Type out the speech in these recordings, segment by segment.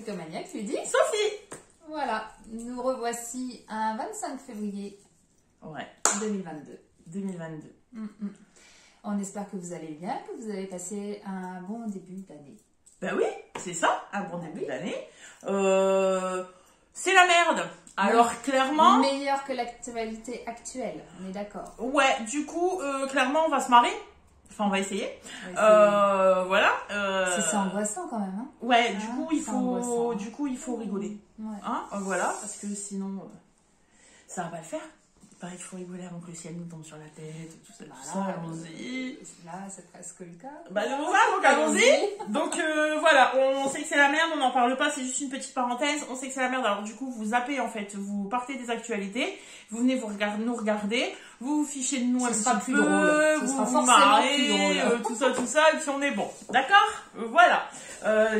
Psychomaniac lui dit Sophie. Voilà, nous revoici un 25 février Ouais, 2022. 2022. On espère que vous allez bien, que vous avez passé un bon début d'année. Ben oui, c'est ça, un bon début d'année. C'est la merde. Alors clairement... Meilleur que l'actualité actuelle, on est d'accord. Ouais, du coup, clairement, on va se marrer. Enfin, on va essayer. Voilà. C'est angoissant quand même. Hein, ouais, du coup, il faut rigoler. Ouais. Hein, voilà, parce que sinon, ça va pas le faire. Il paraît qu'il faut rigoler avant que le ciel nous tombe sur la tête, tout ça, allons-y. Là, c'est presque le cas. Bah, c'est pour ça, donc allons-y. Donc, voilà, on sait que c'est la merde, on n'en parle pas, c'est juste une petite parenthèse. On sait que c'est la merde, alors du coup, vous zappez en fait, vous partez des actualités, vous venez nous regarder, vous vous fichez de nous un petit peu, drôle. vous vous marrez, tout ça, et puis on est bon. D'accord? Voilà.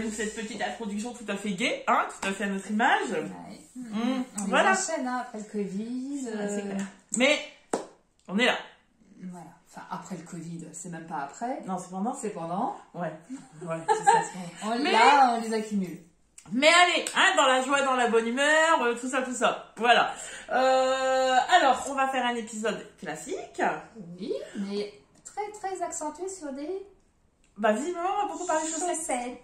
Cette petite introduction tout à fait gaie, hein, tout à fait à notre image. Ouais. On voilà. enchaîne, hein, après le Covid. C'est clair. Mais, on est là. Voilà. Enfin, après le Covid, c'est même pas après. Non, c'est pendant. C'est pendant. Ouais, c'est ça. Là, on les accumule. Mais allez, hein, dans la joie, dans la bonne humeur, tout ça. Voilà. Alors, on va faire un épisode classique. Oui, mais très très accentué sur des Bah, visiblement, on va beaucoup parler de chaussettes.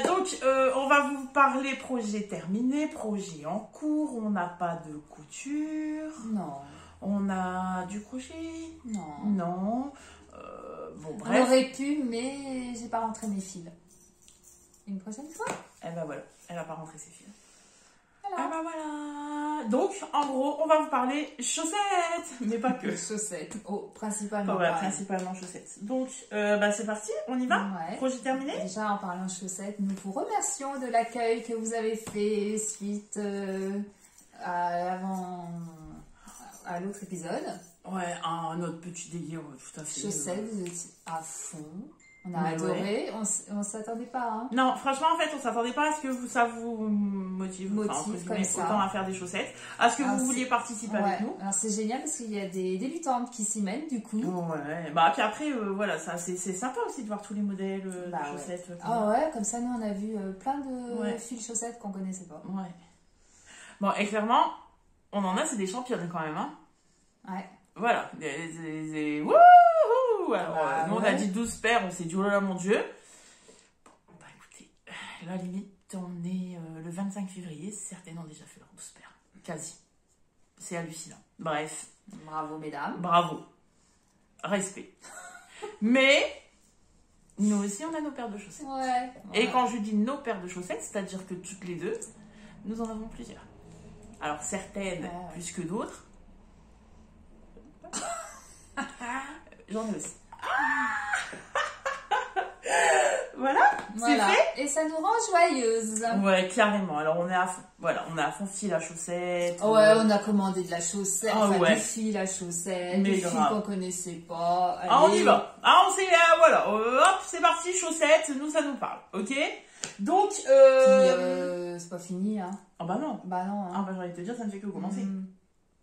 Donc, on va vous parler projet terminé, projet en cours. On n'a pas de couture. Non. On a du crochet. Non. Non. Bon, bref. On aurait pu, mais j'ai pas rentré mes fils. Une prochaine fois. Eh ben voilà, elle va pas rentrer ses fils. Voilà. Ah bah voilà. Donc, en gros, on va vous parler chaussettes, mais pas que. Chaussettes. Oh, principalement. Ouais, principalement chaussettes. Donc, bah c'est parti, on y va. Ouais. Projet terminé. Déjà, en parlant de chaussettes, nous vous remercions de l'accueil que vous avez fait suite à l'autre épisode. Ouais, un autre petit délire, tout à fait. Chaussettes, vous étiez à fond. On a adoré, ouais. On s'attendait pas. Hein. Non, franchement, en fait, on s'attendait pas à ce que ça vous motive comme ça. Autant à faire des chaussettes, à ce que vous vouliez participer avec nous. Alors c'est génial parce qu'il y a des débutantes qui s'y mènent du coup. Ouais, bah puis après, voilà, ça c'est sympa aussi de voir tous les modèles de chaussettes. Ouais. Ah ouais, comme ça, nous on a vu plein de fils chaussettes qu'on connaissait pas. Ouais. Bon, et clairement, on en a, c'est des championnes quand même, hein. Ouais. Voilà, wouhou. Alors, nous on a dit 12 paires, on s'est dit oh là là mon dieu. Bon, bah écoutez, là limite on est le 25 février, certaines ont déjà fait leurs 12 paires, quasi. C'est hallucinant. Bref. Bravo mesdames. Bravo. Respect. Mais, nous aussi on a nos paires de chaussettes. Ouais. Et quand je dis nos paires de chaussettes, c'est-à-dire que toutes les deux, nous en avons plusieurs. Alors certaines plus que d'autres. J'en ai aussi. Voilà, c'est fait. Et ça nous rend joyeuses. Ouais, carrément. Alors on est à fond. Voilà, on est à fond fil à chaussette. Ouais, on a commandé de la chaussette, du fil à chaussette, des fils qu'on connaissait pas. Allez. Ah, on y va. Ah, on s'est voilà. Hop, c'est parti, chaussettes. Nous, ça nous parle. Ok. Donc, c'est pas fini, hein. Ah bah non. Bah non. Hein. Ah bah j'ai envie de te dire, ça ne fait que commencer.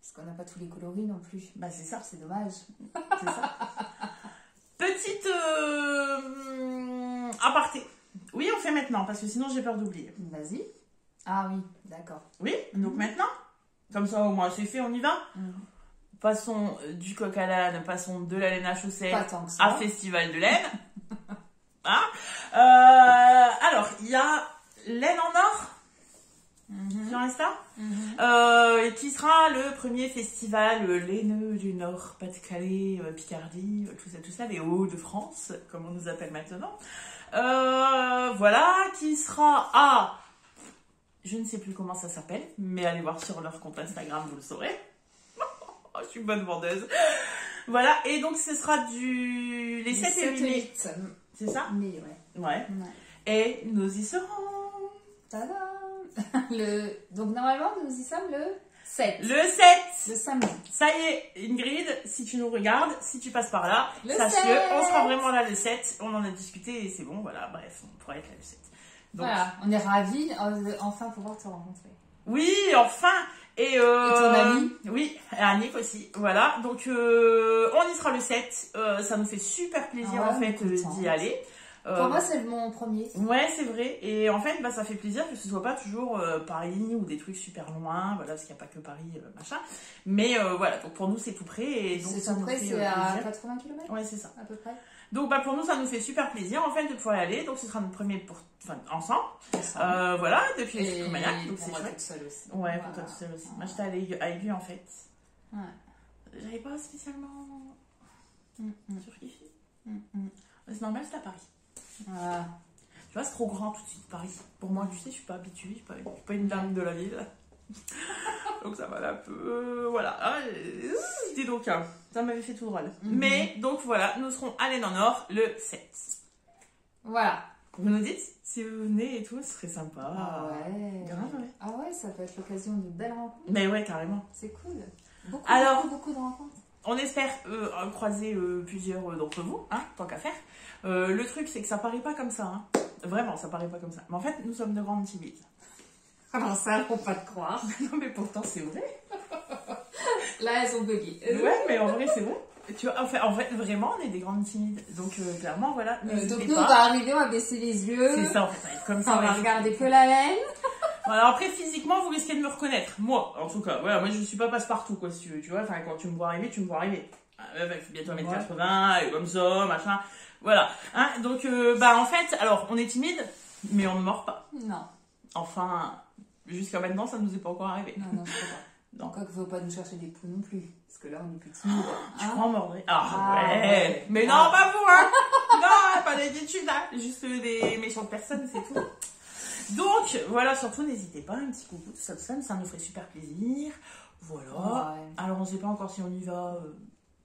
Parce qu'on n'a pas tous les coloris non plus. Bah c'est ça. C'est dommage. C'est ça. Petite aparté. Oui, on fait maintenant, parce que sinon j'ai peur d'oublier. Vas-y. Ah oui, d'accord. Oui, donc maintenant. Comme ça au moins c'est fait, on y va. Passons du coq à l'âne, passons de la laine à chaussettes à festival de laine. Hein alors, il y a laine en or sur Insta, qui sera le premier festival laineux du Nord, Pas-de-Calais, Picardie, tout ça, les Hauts-de-France, comme on nous appelle maintenant. Voilà, qui sera à... Je ne sais plus comment ça s'appelle, mais allez voir sur leur compte Instagram, vous le saurez. Oh, je suis bonne vendeuse. Voilà, et donc ce sera les 7 et 8. C'est ça? Oui, ouais. Et nous y serons. Tadam! Donc normalement, nous y sommes le 7. Le 7! Le samedi. Ça y est, Ingrid, si tu nous regardes, si tu passes par là, sache 7. on sera vraiment là le 7. On en a discuté et c'est bon, voilà, bref, on pourra être là le 7. Donc, voilà, on est ravis enfin pouvoir te rencontrer. Oui, enfin! Et ton ami? Oui, et Annick aussi, voilà. Donc, on y sera le 7. Ça nous fait super plaisir, en fait, d'y aller. Pour moi, c'est mon premier. Ouais, c'est vrai. Et en fait, bah, ça fait plaisir que ce soit pas toujours Paris ou des trucs super loin, voilà, parce qu'il n'y a pas que Paris, machin. Mais voilà, donc pour nous, c'est tout près. Et donc, c'est tout près, c'est à 80 km. Ouais, c'est ça. À peu près. Donc bah, pour nous, ça nous fait super plaisir, en fait, de pouvoir y aller. Donc ce sera notre premier ensemble. Voilà, depuis les Maniac. Donc c'est chouette. Seule aussi. Ouais, pour toi toute seule aussi. Moi, j'étais allée à Aigu, en fait. Ouais. J'avais pas spécialement surkiffé. C'est normal, c'est à Paris. Ah. Tu vois, c'est trop grand tout de suite, Paris. Pour moi, tu sais, je suis pas habituée, je suis pas une dame de la ville. Donc ça va un peu... voilà. Dis donc, ça m'avait fait tout drôle. Mais, donc voilà, nous serons à l'Aine en Or le 7. Voilà. Vous nous dites, si vous venez et tout, ce serait sympa. Ah ouais. Grave, ouais. Ah ouais, ça peut être l'occasion de belles rencontres. Mais ouais, carrément. C'est cool. Beaucoup de rencontres. On espère croiser plusieurs d'entre vous, hein, tant qu'à faire. Le truc, c'est que ça paraît pas comme ça. Hein. Vraiment, ça paraît pas comme ça. Mais en fait, nous sommes de grandes timides. Alors ça, faut pas te croire. Non, mais pourtant, c'est vrai. Là, elles ont bugué. Ouais, mais en vrai, c'est vrai. Tu vois, en fait, vraiment, on est des grandes timides. Donc, clairement, voilà. Donc, nous, on va arriver, on va baisser les yeux. C'est ça, en fait. Comme ça, on va regarder que la laine. Alors après, physiquement, vous risquez de me reconnaître. Moi, en tout cas. Voilà, moi, je suis pas passe-partout, quoi, si tu veux. Tu vois, enfin, quand tu me vois arriver, tu me vois arriver. Bientôt 1m80, et comme ça, machin. Voilà. Hein, donc, bah, en fait, alors, on est timide, mais on ne mord pas. Non. Enfin, jusqu'à maintenant, ça ne nous est pas encore arrivé. Non, je sais pas. Donc, il ne faut pas nous chercher des poux non plus. Parce que là, on est plus timide. Je crois en mordre. Ouais. Mais non, pas vous, hein. Non, pas d'attitude, là. Juste des méchantes personnes, c'est tout. Donc, voilà, surtout, n'hésitez pas, un petit coucou, tout ça, ça nous ferait super plaisir. Voilà. Ouais. Alors, on ne sait pas encore si on y va,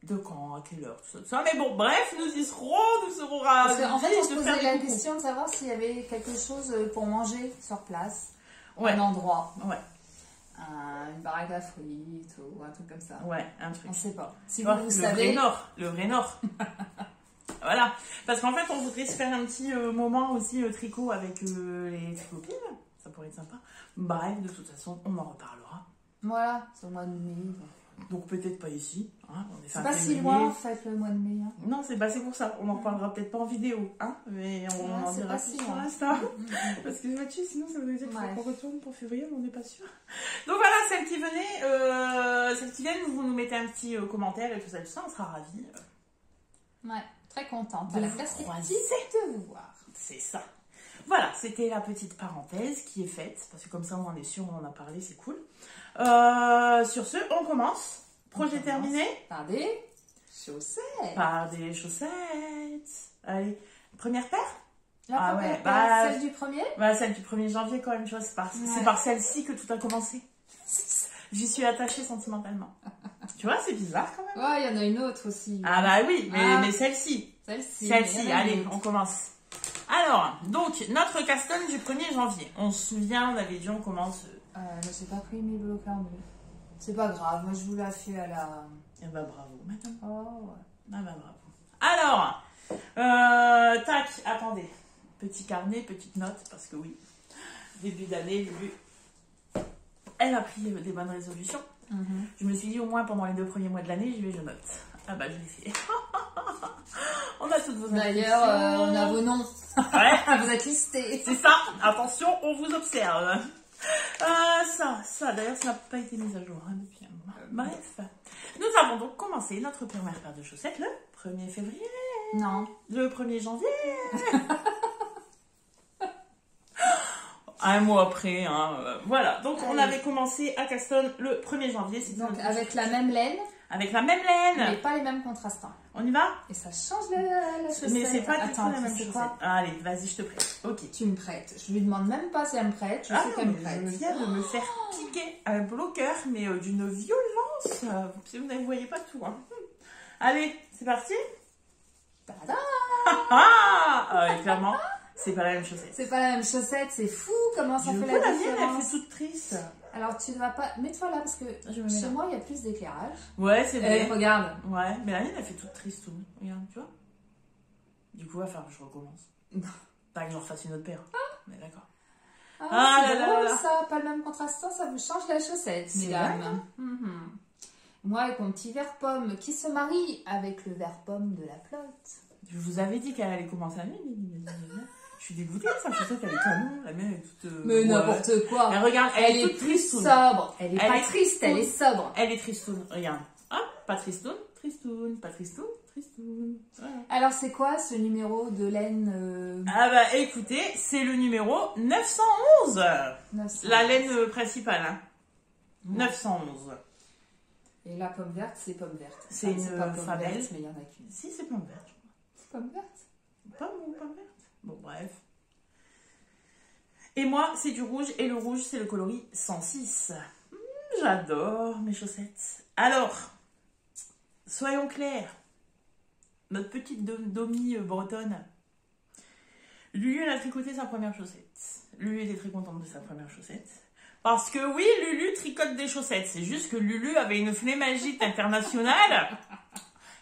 de quand, à quelle heure, tout ça. Mais bon, bref, nous y serons, nous serons ravis. En fait, on se posait la question de savoir s'il y avait quelque chose pour manger sur place. Ouais. Un endroit. Ouais. Une baraque à frites ou un truc comme ça. Ouais, un truc. On ne sait pas. Si vous savez. Le vrai Nord. Voilà. Parce qu'en fait, on voudrait se faire un petit moment aussi tricot avec les copines. Ça pourrait être sympa. Bref, de toute façon, on en reparlera. Voilà, c'est au mois de mai. Donc peut-être pas ici. Hein, c'est pas si loin en fait le mois de mai. Hein. Non, c'est pour ça. On en reparlera peut-être pas en vidéo. Hein, mais on en dira plus sur Insta. Parce que vois-tu, sinon ça veut dire qu'on retourne pour février, mais on n'est pas sûr. Donc voilà, celles qui viennent, vous nous mettez un petit commentaire et tout ça, on sera ravis. Ouais, très contente. À la perspective de vous voir. C'est ça. Voilà, c'était la petite parenthèse qui est faite, parce que comme ça on en est sûr, on en a parlé, c'est cool. Sur ce, on commence. Projet terminé. Par des chaussettes. Allez, première paire. La première paire, celle du 1er. Bah, celle du 1er janvier quand même, tu vois, c'est par celle-ci que tout a commencé. J'y suis attachée sentimentalement. Tu vois, c'est bizarre quand même. Ouais, il y en a une autre aussi. Ah bah oui, mais celle-ci. Celle-ci, allez, on commence. Alors, donc, notre Caston du 1er janvier. On se souvient, on avait dit on commence... je n'ai pas pris mes blocs en deux. C'est pas grave, moi je vous la fais à la... Eh bah bravo, madame. Oh, ouais. Ah bah bravo. Alors, tac, attendez. Petit carnet, petite note, parce que oui, début d'année, Lulu, elle a pris des bonnes résolutions. Je me suis dit au moins pendant les 2 premiers mois de l'année, je note. Ah bah je l'ai fait. On a toutes vos notes. D'ailleurs, on a vos noms. Ouais. Vous êtes listés. C'est ça. Attention, on vous observe. Ça, d'ailleurs, ça n'a pas été mis à jour depuis un moment. Bref. Nous avons donc commencé notre première paire de chaussettes le 1er février. Non. Le 1er janvier. Un mois après, hein, voilà. Donc, on avait commencé à Caston le 1er janvier. Donc, avec la même laine. Avec la même laine. Mais pas les mêmes contrastants. On y va? Et ça change la chaussette. Mais c'est pas du tout la même chaussette. Allez, vas-y, je te prête. Ok. Tu me prêtes. Je lui demande même pas si elle me prête. Je sais qu'elle me prête. Je viens de me faire piquer un bloqueur, mais d'une violence. Si vous ne voyez pas tout. Hein. Allez, c'est parti. Tada. Ouais, clairement, c'est pas la même chaussette. C'est pas la même chaussette, c'est fou comment ça fait la différence. Mienne, elle fait toute triste. Alors tu ne vas pas... Mets-toi là parce que chez moi il y a plus d'éclairage. Ouais, c'est vrai. Regarde. Ouais, mais la mienne elle fait toute triste. Regarde, tu vois. Du coup, il va falloir que je recommence. Pas que je refasse une autre paire. Mais d'accord. C'est drôle ça, pas le même contrastant, ça vous change la chaussette, mesdames. Moi avec mon petit vert pomme qui se marie avec le vert pomme de la flotte. Je vous avais dit qu'elle allait commencer à... Je suis dégoûtée, sa chaussette, elle est canon. La mienne, elle est toute... Mais n'importe quoi. Elle, regarde, elle est toute plus tristoune. sobre. Elle est pas triste, elle est sobre. Elle est tristoune, regarde. Hop, pas tristoune, tristoune, pas tristoune, tristoune. Voilà. Alors, c'est quoi ce numéro de laine Ah bah, écoutez, c'est le numéro 911. 911. La laine principale, hein. 911. Et la pomme verte, c'est pomme verte. C'est une pas pomme femelle. verte, mais il y en a qu'une. Si, c'est pomme verte, je crois. C'est pomme verte. Pomme ou pomme verte? Bon, bref. Et moi, c'est du rouge. Et le rouge, c'est le coloris 106. J'adore mes chaussettes. Alors, soyons clairs. Notre petite Domi bretonne. Lulu, elle a tricoté sa première chaussette. Lulu était très contente de sa première chaussette. Parce que oui, Lulu tricote des chaussettes. C'est juste que Lulu avait une flémagite internationale.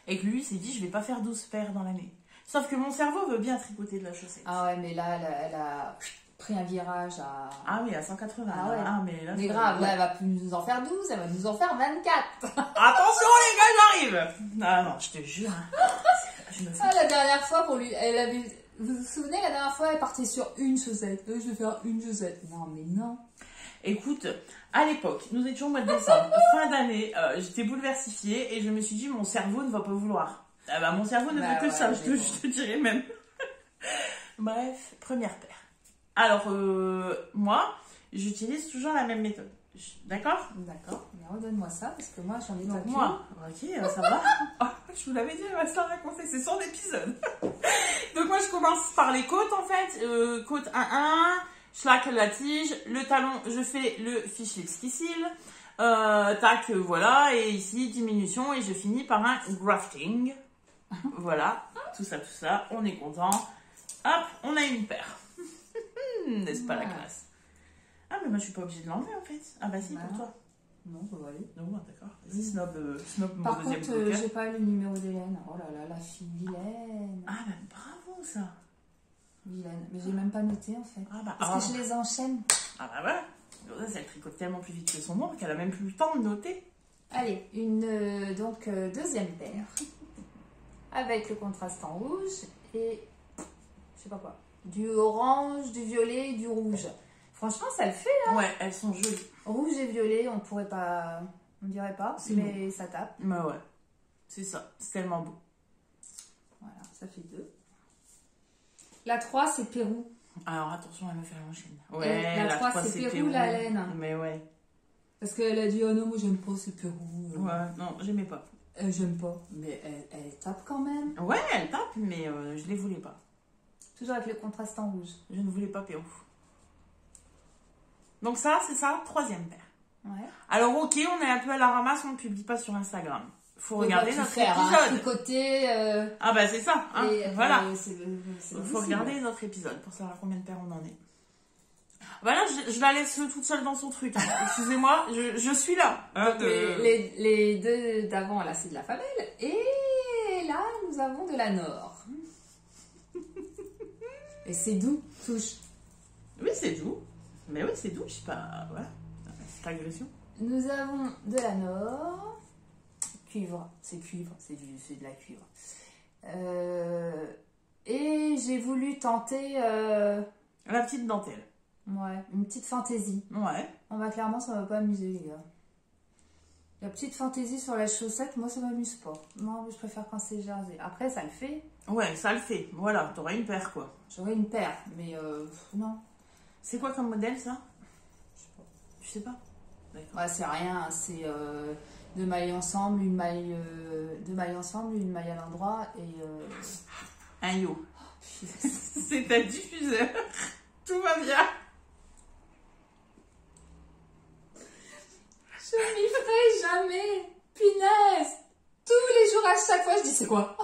Et que lui s'est dit, je vais pas faire 12 paires dans l'année. Sauf que mon cerveau veut bien tricoter de la chaussette. Ah ouais, mais là, elle a pris un virage à... Ah oui, à 180. Ah ouais. Ah, mais là, mais grave, là, elle va plus nous en faire 12, elle va nous en faire 24. Attention les gars, j'arrive. Ah non, je te jure. Je me fais... Ah, la dernière fois, pour lui, elle avait... Vous vous souvenez, la dernière fois, elle partait sur une chaussette. Je vais faire une chaussette. Non, mais non. Écoute, à l'époque, nous étions au mois de décembre, fin d'année, j'étais bouleversifiée et je me suis dit, mon cerveau ne va pas vouloir. Ah bah, mon cerveau ne veut que ça, je te dirais même. Bref, première paire. Alors, moi, j'utilise toujours la même méthode. D'accord? D'accord, mais redonne-moi ça, parce que moi, j'en ai pas qu'une. Moi, ok, ça va. Oh, je vous l'avais dit, elle va se la raconter, c'est son épisode. Donc moi, je commence par les côtes, en fait. Côte 1-1, schlack la tige, le talon, je fais le fischlitzkissil. Tac, voilà, et ici, diminution, et je finis par un grafting. Voilà, tout ça, on est content. Hop, on a une paire. N'est-ce pas la classe? Ah, mais moi, je suis pas obligée de l'enlever, en fait. Ah bah si, pour toi. Non, ça va aller. Non, d'accord. Vas-y, snob mon Par deuxième contre, bloqueur. j'ai pas le numéro d'Hélène. Oh là là, la fille vilaine. Ah bah bravo, ça. Vilaine. Mais j'ai même pas noté, en fait. Ah bah, parce que je les enchaîne. Ah bah voilà. Ça, elle tricote tellement plus vite que son nom qu'elle a même plus le temps de noter. Allez, deuxième paire. Avec le contraste en rouge et... Je sais pas quoi. Du orange, du violet, du rouge. Franchement, ça le fait, hein. Ouais, elles sont jolies. Rouge et violet, on pourrait pas... On dirait pas, mais ça tape. Bah ouais. C'est ça. C'est tellement beau. Voilà, ça fait 2. La 3, c'est Pérou. Alors attention, elle me fait l'enchaîne. Ouais, la 3, c'est Pérou, la laine. Mais ouais. Parce qu'elle a dit, oh non, moi j'aime pas, c'est Pérou. Ouais, non, j'aimais pas. J'aime pas. Mais elle tape quand même. Ouais, elle tape, mais je les voulais pas. Toujours avec le contraste en rouge. Je ne voulais pas Pérou. Donc ça, c'est ça, troisième paire. Ouais. Alors ok, on est un peu à la ramasse, on ne publie pas sur Instagram. Faut regarder notre épisode. Côté, Ah bah c'est ça, hein, voilà. Il faut regarder notre épisode pour savoir combien de paires on en est. Voilà, je la laisse toute seule dans son truc. Hein. Excusez-moi, je suis là. Hein, les deux d'avant, là, c'est de la Famelle. Et là, nous avons de la Nord. Et c'est doux, touche. Oui, c'est doux. Mais oui, c'est doux, je sais pas. Voilà. C'est agression. Nous avons de la Nord. Cuivre. C'est cuivre. C'est de la cuivre. Et j'ai voulu tenter... La petite dentelle. Ouais, une petite fantaisie. Ouais. On va clairement, ça va pas amuser, les gars. La petite fantaisie sur la chaussette, moi, ça m'amuse pas. Moi, je préfère quand c'est jersey. Après, ça le fait. Ouais, ça le fait. Voilà, t'auras une paire, quoi. J'aurais une paire, mais non. C'est quoi comme modèle, ça? Je sais pas. Tu sais pas? D'accord. Ouais, c'est rien. C'est deux mailles ensemble, une maille à l'endroit et... Un yo. C'est ta diffuseur. Tout va bien. Je m'y ferai jamais. Punaise. Tous les jours, à chaque fois, je dis c'est quoi?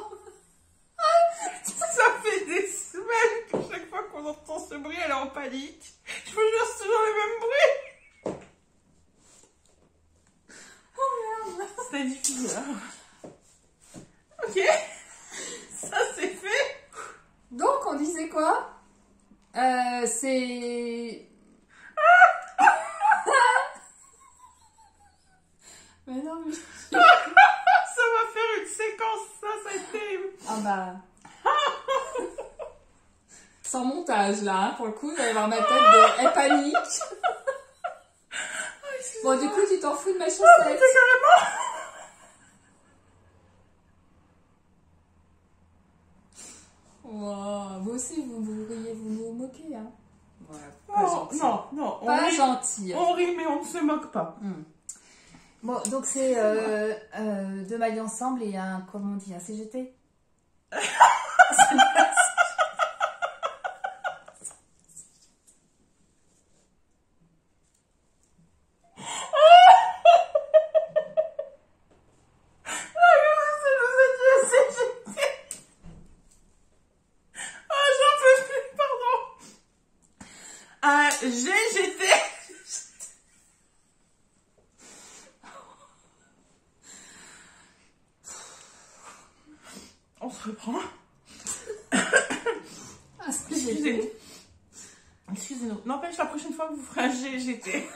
Ça fait des semaines que chaque fois qu'on entend ce bruit, elle est en panique. Je vous jure, c'est toujours le même bruit. Oh merde. C'est un diffuseur. Ok. Ça, c'est fait. Donc, on disait quoi? C'est... Mais non, mais... Ça va faire une séquence, ça va être terrible. Ah bah... montage, là. Hein. Pour le coup, vous allez voir ma tête de... Elle panique. Bon, du coup, tu t'en fous de ma chaussette. Carrément. Wow. Vous aussi, vous riez, vous nous moquez, hein. Ouais, pas gentil. Non. Pas gentil. On rit, mais on ne se moque pas. Bon, donc c'est deux mailles ensemble et un, comment on dit, un CGT. GGT. On se reprend. Excusez-nous. N'empêche, la prochaine fois que vous ferez un GGT,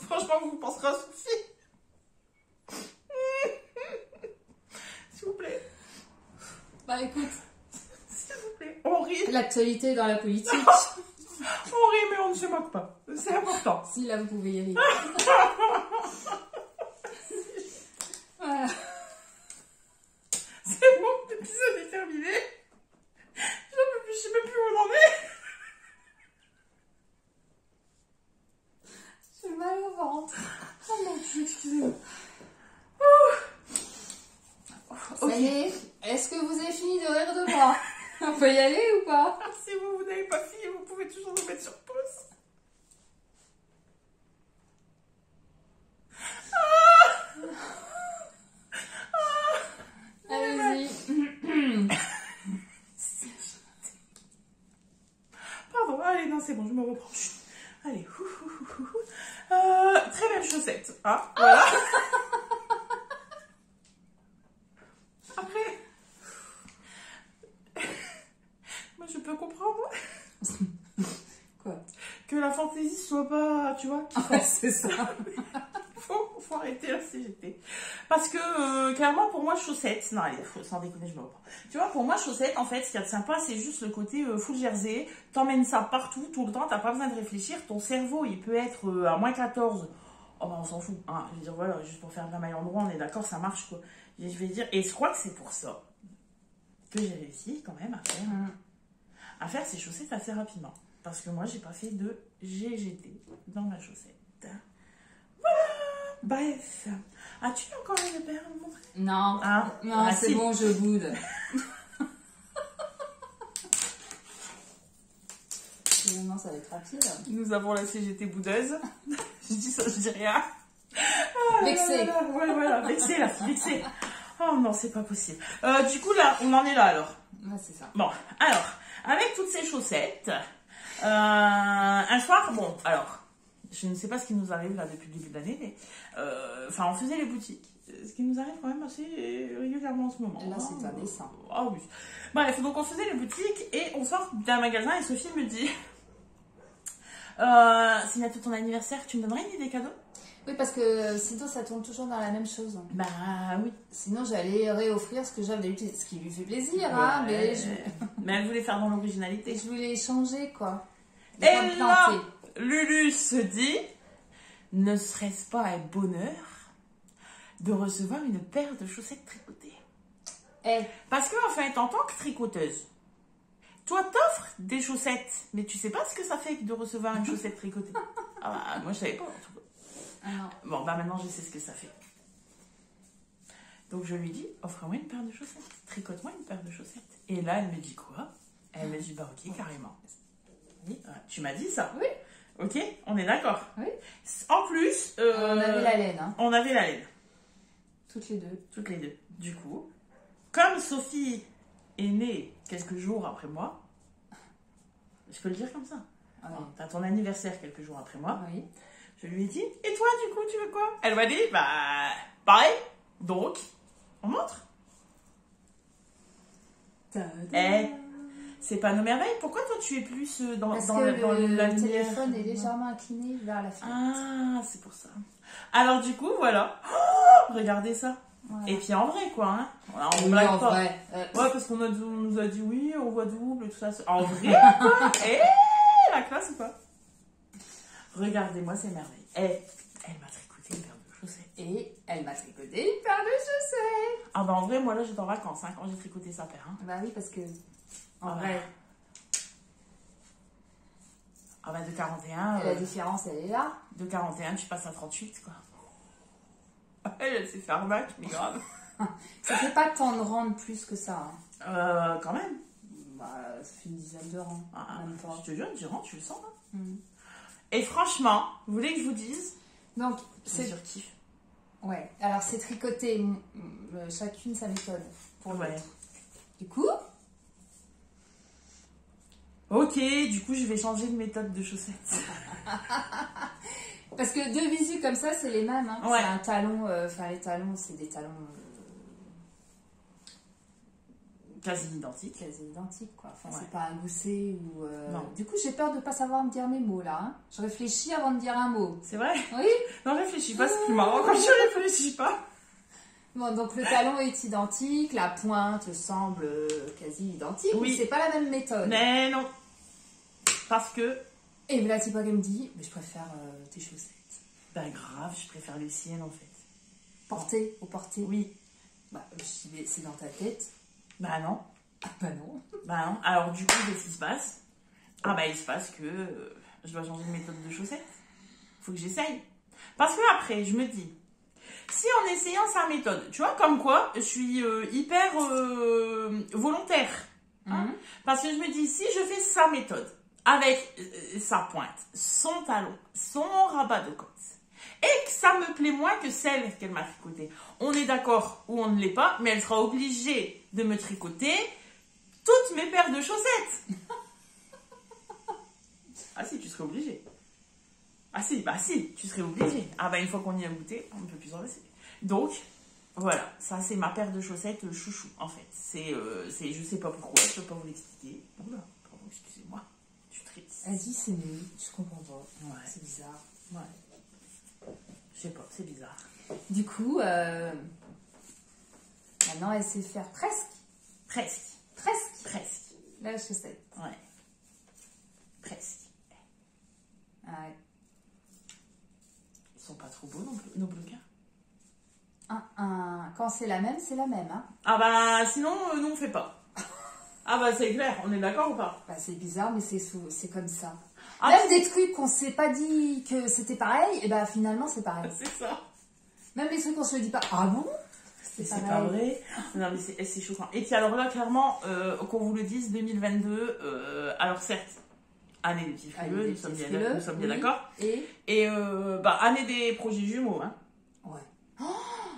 franchement, vous penserez à Sophie. S'il vous plaît. Bah écoute. S'il vous plaît. On rit. L'actualité dans la politique. On rit, mais on ne se moque pas. C'est important. Si, là, vous pouvez y rire. Voilà. C'est bon, l'épisode est terminé. Je sais même plus où on en est. J'ai mal au ventre. Oh mon Dieu, excusez-moi. Ça y est, est-ce que vous avez fini de rire de moi? On peut y aller ou pas? Si vous n'avez pas fini, vous pouvez toujours vous mettre sur pause. Allez-y. Pardon, allez, non, c'est bon, je me reprends. Allez, très belle chaussette, hein, voilà. Après, moi je peux comprendre. Quoi? Que la fantaisie soit pas, tu vois, Ouais, c'est ça. faut arrêter la CGT. Parce que, clairement, pour moi, chaussette, non, allez, sans déconner, je me reprends. Tu vois, pour moi, chaussette, en fait, ce qu'il y a de sympa, c'est juste le côté full jersey. T'emmènes ça partout, tout le temps, t'as pas besoin de réfléchir. Ton cerveau, il peut être à moins 14. Oh, bah, on s'en fout, hein. Je veux dire, voilà, juste pour faire de la maille en droit, on est d'accord, ça marche, quoi. Je vais dire, et je crois que c'est pour ça que j'ai réussi, quand même, à faire ces chaussettes assez rapidement. Parce que moi, j'ai pas fait de GGT dans ma chaussette. Voilà. Bref. As-tu encore une paire à me montrer? Non. Ah, non, c'est bon, je boude. Finalement, ça va être rapide. Nous avons la CGT boudeuse. Je dis ça, je dis rien. Vexée. Voilà, vexée, la fille, vexée. Oh non, c'est pas possible. Du coup, là, on en est là, alors. Ouais, c'est ça. Bon, alors, avec toutes ces chaussettes, un soir, bon, alors, je ne sais pas ce qui nous arrive là depuis le début de l'année, mais enfin, on faisait les boutiques, ce qui nous arrive quand même assez régulièrement en ce moment. Là, c'est indécent. Ah oui. Bref, donc on faisait les boutiques et on sort d'un magasin et Sophie me dit c'est bientôt ton anniversaire, tu me donnerais une idée cadeau? Oui, parce que sinon, ça tourne toujours dans la même chose. Bah oui. Sinon, j'allais réoffrir ce que j'avais d'habitude, ce qui lui fait plaisir, hein, mais mais elle voulait faire dans l'originalité. Je voulais changer, quoi. Et là, Lulu se dit, ne serait-ce pas un bonheur de recevoir une paire de chaussettes tricotées? Parce que, en fait, en tant que tricoteuse, toi, t'offres des chaussettes, mais tu sais pas ce que ça fait de recevoir une chaussette tricotée. Ah bah, moi, je savais pas, en tout cas. Bon, bah maintenant, je sais ce que ça fait. Donc, je lui dis, offre-moi une paire de chaussettes. Tricote-moi une paire de chaussettes. Et là, elle me dit quoi? Elle me dit, bah ok, carrément. Oui. Tu m'as dit ça? Oui. Ok, on est d'accord. Oui. En plus... on avait la laine. Hein. On avait la laine. Toutes les deux. Toutes les deux. Du coup, comme Sophie est née quelques jours après moi, je peux le dire comme ça. Oui. T'as ton anniversaire quelques jours après moi. Oui. Je lui ai dit, et toi, du coup, tu veux quoi? Elle m'a dit, bah, pareil. Donc, on montre. C'est pas nos merveilles. Pourquoi toi, tu es plus dans le téléphone est légèrement incliné vers la fenêtre. Ah, c'est pour ça. Alors, du coup, voilà. Oh, regardez ça. Voilà. Et puis en vrai, quoi. Hein. On blague pas. Vrai. Ouais, parce qu'on nous a dit oui, on voit double et tout ça. En vrai, quoi. La classe ou pas? Regardez-moi ces merveilles. Elle m'a tricoté une paire de chaussettes. Et elle m'a tricoté une paire de chaussettes. Ah bah en vrai, moi là, j'étais en vacances hein, quand j'ai tricoté sa paire. Hein. Bah oui, parce que... En vrai... Ah bah de 41... La différence, elle est là. De 41, tu passes à 38, quoi. Elle s'est fait arnaque, mais grave. Ça fait pas tant de rangs de plus que ça. Hein. Quand même. Bah, ça fait une dizaine de rangs. Même pas. Je te jure, tu rentres, tu le sens. Hein. Et franchement, vous voulez que je vous dise? Donc, c'est surkiff. Ouais, alors c'est tricoter chacune sa méthode. Pour ouais. Du coup? Ok, du coup, je vais changer de méthode de chaussettes. Parce que deux visu comme ça, c'est les mêmes. Hein. Ouais. C'est un talon, les talons, c'est des talons... quasi identiques. Quasi identiques, quoi. Enfin, c'est pas un gousset ou... Non. Du coup, j'ai peur de ne pas savoir me dire mes mots, là. Hein. Je réfléchis avant de dire un mot. C'est vrai? Oui. Non, réfléchis pas, c'est plus marrant quand je réfléchis pas. Bon, donc le talon est identique, la pointe semble quasi identique, oui. Mais c'est pas la même méthode. Mais non. Parce que... Et là, tu vois qu'elle me dit, mais je préfère tes chaussettes. Ben grave, je préfère les siennes en fait. Portées, au porté? Oui. Bah, c'est dans ta tête. Bah non. Bah non. Bah non. Alors du coup, qu'est-ce qui se passe? Ah bah il se passe que je dois changer de méthode de chaussettes. Faut que j'essaye. Parce que après, je me dis, si en essayant sa méthode, tu vois, comme quoi, je suis hyper volontaire. Hein, parce que je me dis, si je fais sa méthode, avec sa pointe, son talon, son rabat de côte, et que ça me plaît moins que celle qu'elle m'a tricotée, on est d'accord ou on ne l'est pas, mais elle sera obligée de me tricoter toutes mes paires de chaussettes. Ah si, tu serais obligée. Ah si, bah si, tu serais obligée. Ah bah une fois qu'on y a goûté, on ne peut plus en laisser. Donc, voilà, ça c'est ma paire de chaussettes chouchou, en fait. C'est, je sais pas pourquoi, je peux pas vous l'expliquer. Oula, pardon, excusez-moi. Je suis triste. Vas-y, c'est nul, je comprends pas. Ouais. C'est bizarre. Ouais. Je sais pas, c'est bizarre. Du coup, maintenant elle sait faire presque. Presque. Presque. Presque. La chaussette. Ouais. Presque. Ouais. Ils sont pas trop beaux non plus, nos bloquins. Quand c'est la même, c'est la même. Hein. Ah bah sinon, nous on fait pas. Ah bah c'est clair, on est d'accord ou pas? Bah c'est bizarre, mais c'est comme ça. Ah, même des trucs qu'on s'est pas dit que c'était pareil, et bah finalement c'est pareil. C'est ça. Même les trucs qu'on se dit pas, ah bon? C'est pas vrai. Non mais c'est choquant. Et puis alors là, clairement, qu'on vous le dise, 2022, alors certes, année des petits frileux, nous sommes bien d'accord. Et bah année des projets jumeaux, hein. Ouais. Oh,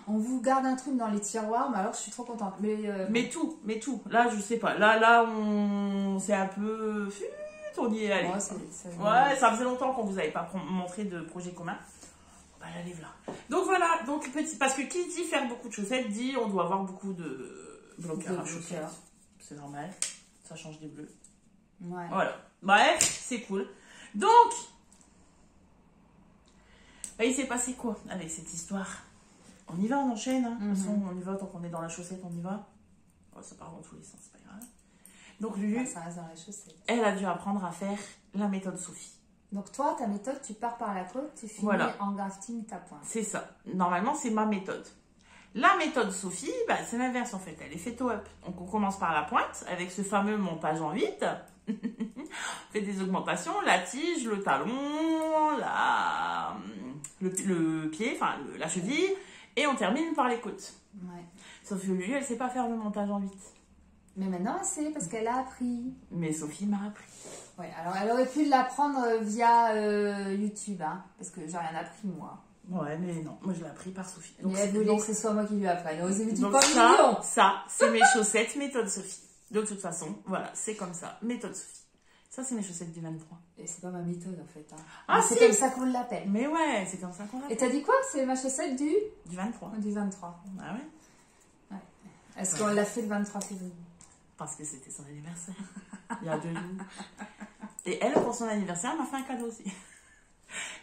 on vous garde un truc dans les tiroirs, mais alors je suis trop contente. Mais tout. Là, je sais pas. Là, on c'est un peu... On y est allé. Ouais, ça faisait longtemps qu'on vous avait pas montré de projet commun. Bah, la lève là. Donc voilà, parce que qui dit faire beaucoup de chaussettes dit on doit avoir beaucoup de bloqueurs à chaussettes. C'est normal, ça change des bleus. Ouais. Voilà. Bref, c'est cool. Donc, bah, il s'est passé quoi avec cette histoire? On y va, on enchaîne. Hein. De toute façon, on y va tant qu'on est dans la chaussette, on y va. Oh, ça part dans tous les sens, c'est pas grave. Donc Lulu, ça reste dans les chaussettes. Elle a dû apprendre à faire la méthode Sophie. Donc toi, ta méthode, tu pars par la côte, tu finis en grafting ta pointe. C'est ça. Normalement, c'est ma méthode. La méthode Sophie, bah, c'est l'inverse en fait. Elle est faite au up. Donc on commence par la pointe avec ce fameux montage en 8. On fait des augmentations, la tige, le talon, le pied, enfin la cheville. Et on termine par les côtes. Ouais. Sauf que Lulu, elle sait pas faire le montage en 8. Mais maintenant, elle sait parce qu'elle a appris. Mais Sophie m'a appris. Ouais, alors elle aurait pu l'apprendre via YouTube, hein, parce que j'ai rien appris moi. Ouais, mais non, moi je l'ai appris par Sophie. Donc, elle voulait que ce soit moi qui lui apprenne. Donc ça, c'est mes chaussettes méthode Sophie. De toute façon, voilà, c'est comme ça, méthode Sophie. Ça, c'est mes chaussettes du 23. Et c'est pas ma méthode en fait. Hein. Ah, c'est comme ça qu'on l'appelle. Mais ouais, c'est comme ça qu'on l'appelle. Et t'as dit quoi? C'est ma chaussette du 23. Du 23. Ah ouais. Ouais. Est-ce qu'on l'a fait le 23 février? Parce que c'était son anniversaire. Il y a 2 jours. Et elle, pour son anniversaire, elle m'a fait un cadeau aussi.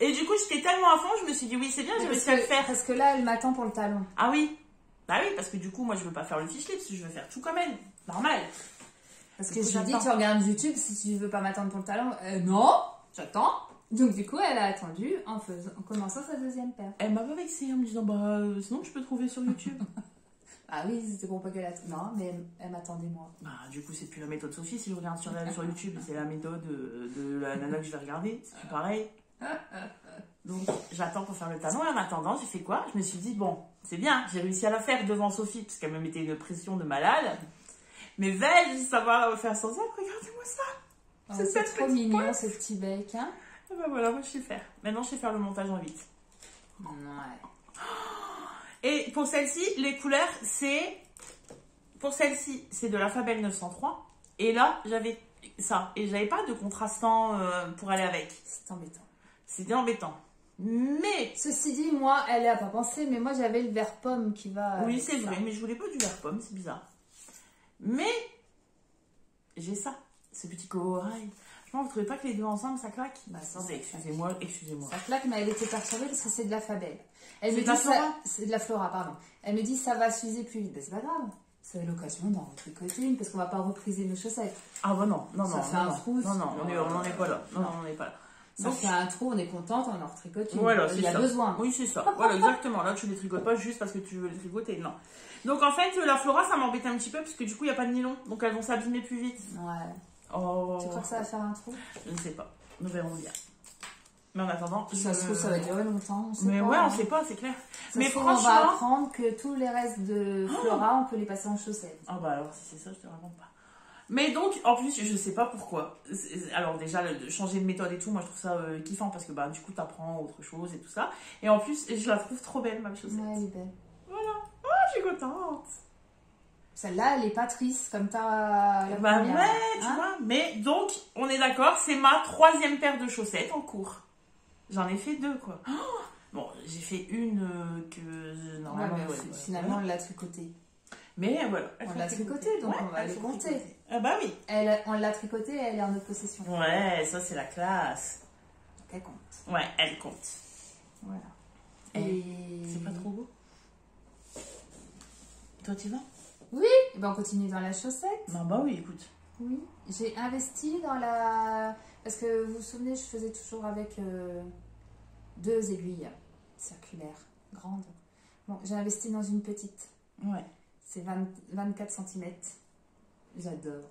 Et du coup, j'étais tellement à fond, je me suis dit, oui, c'est bien, j'ai réussi à le faire. Parce que là, elle m'attend pour le talon. Ah oui. Bah oui, parce que du coup, moi, je veux pas faire le fiche lips, je veux faire tout comme elle. Normal. Parce que je lui dis, tu regardes YouTube si tu veux pas m'attendre pour le talon. Non, j'attends. Donc du coup, elle a attendu en commençant sa deuxième paire. Elle m'a pas vexée en me disant, bah sinon je peux trouver sur YouTube. Ah oui, c'était pour pas qu'elle attende. Non, mais elle m'attendait moi. Bah du coup, c'est plus la méthode Sophie si je regarde sur YouTube, c'est la méthode de la nana que je vais regarder. C'est plus pareil. Donc j'attends pour faire le talon et en attendant, j'ai fait quoi? Je me suis dit, bon, c'est bien, j'ai réussi à la faire devant Sophie parce qu'elle me mettait une pression de malade. Mais veille, ça va faire sans elle, regardez-moi ça. Oh, c'est trop mignon ce petit bec, hein. Et ben voilà, moi je sais faire. Maintenant je sais faire le montage en vite. Ouais. Et pour celle-ci, les couleurs, c'est... Pour celle-ci, c'est de la Fabel 903. Et là, j'avais ça. Et j'avais pas de contrastant pour aller avec. C'est embêtant. C'était embêtant. Mais... Ceci dit, moi, elle a pas pensé, mais moi j'avais le vert pomme qui va... Oui, c'est vrai, mais je voulais pas du vert pomme, c'est bizarre. Mais... J'ai ça, ce petit corail. Vous trouvez pas que les deux ensemble ça claque? Bah, attendez, excusez-moi. Ça claque, mais elle était perturbée parce que c'est de la Fabel. Elle me dit ça, c'est de la Flora, pardon. Elle me dit ça va s'user plus vite. Ben, c'est pas grave. C'est l'occasion d'en retricoter une parce qu'on va pas repriser nos chaussettes. Ah bah non, ça fait un trou. Non, on n'en est pas là. Non, on n'est pas là. Ça fait un trou, on est contente, on en retricote une. Voilà, il y a besoin. Oui, c'est ça. Voilà, exactement. Là, tu les tricotes pas juste parce que tu veux les tricoter, non. Donc en fait, la Flora, ça m'embête un petit peu parce que du coup, il n'y a pas de nylon. Donc elles vont s'abîmer plus vite. Ouais. Oh. Tu crois que ça va faire un trou? Je ne sais pas. Nous verrons bien. Mais en attendant, ça se trouve, ça va durer longtemps. Mais ouais, on sait pas, c'est clair. Mais franchement, on va apprendre que tous les restes de Flora, on peut les passer en chaussettes. Ah bah alors, si c'est ça, je te raconte pas. Mais donc, en plus, je sais pas pourquoi. Alors déjà, changer de méthode et tout, moi je trouve ça kiffant parce que bah du coup, t'apprends autre chose et tout ça. Et en plus, je la trouve trop belle, ma chaussette. Ouais, elle est belle. Voilà. Oh, je suis contente. Celle-là, elle est pas triste comme t'as la bah première. Ouais, tu vois. Mais donc, on est d'accord, c'est ma 3e paire de chaussettes en cours. J'en ai fait 2, quoi. Oh, bon, j'ai fait une que normalement... Ouais, finalement, on l'a tricotée. Mais voilà. On l'a tricotée, donc on va les compter. Ah bah oui. On l'a tricotée, elle est en notre possession. Ouais, ça c'est la classe. Donc elle compte. Ouais, elle compte. Voilà. Et c'est pas trop beau? Toi, tu vas? Oui, et ben on continue dans la chaussette. Non, bah oui, écoute. Oui, j'ai investi dans la... Parce que vous vous souvenez, je faisais toujours avec 2 aiguilles circulaires, grandes. Bon, j'ai investi dans une petite. Ouais. C'est 24 cm. J'adore.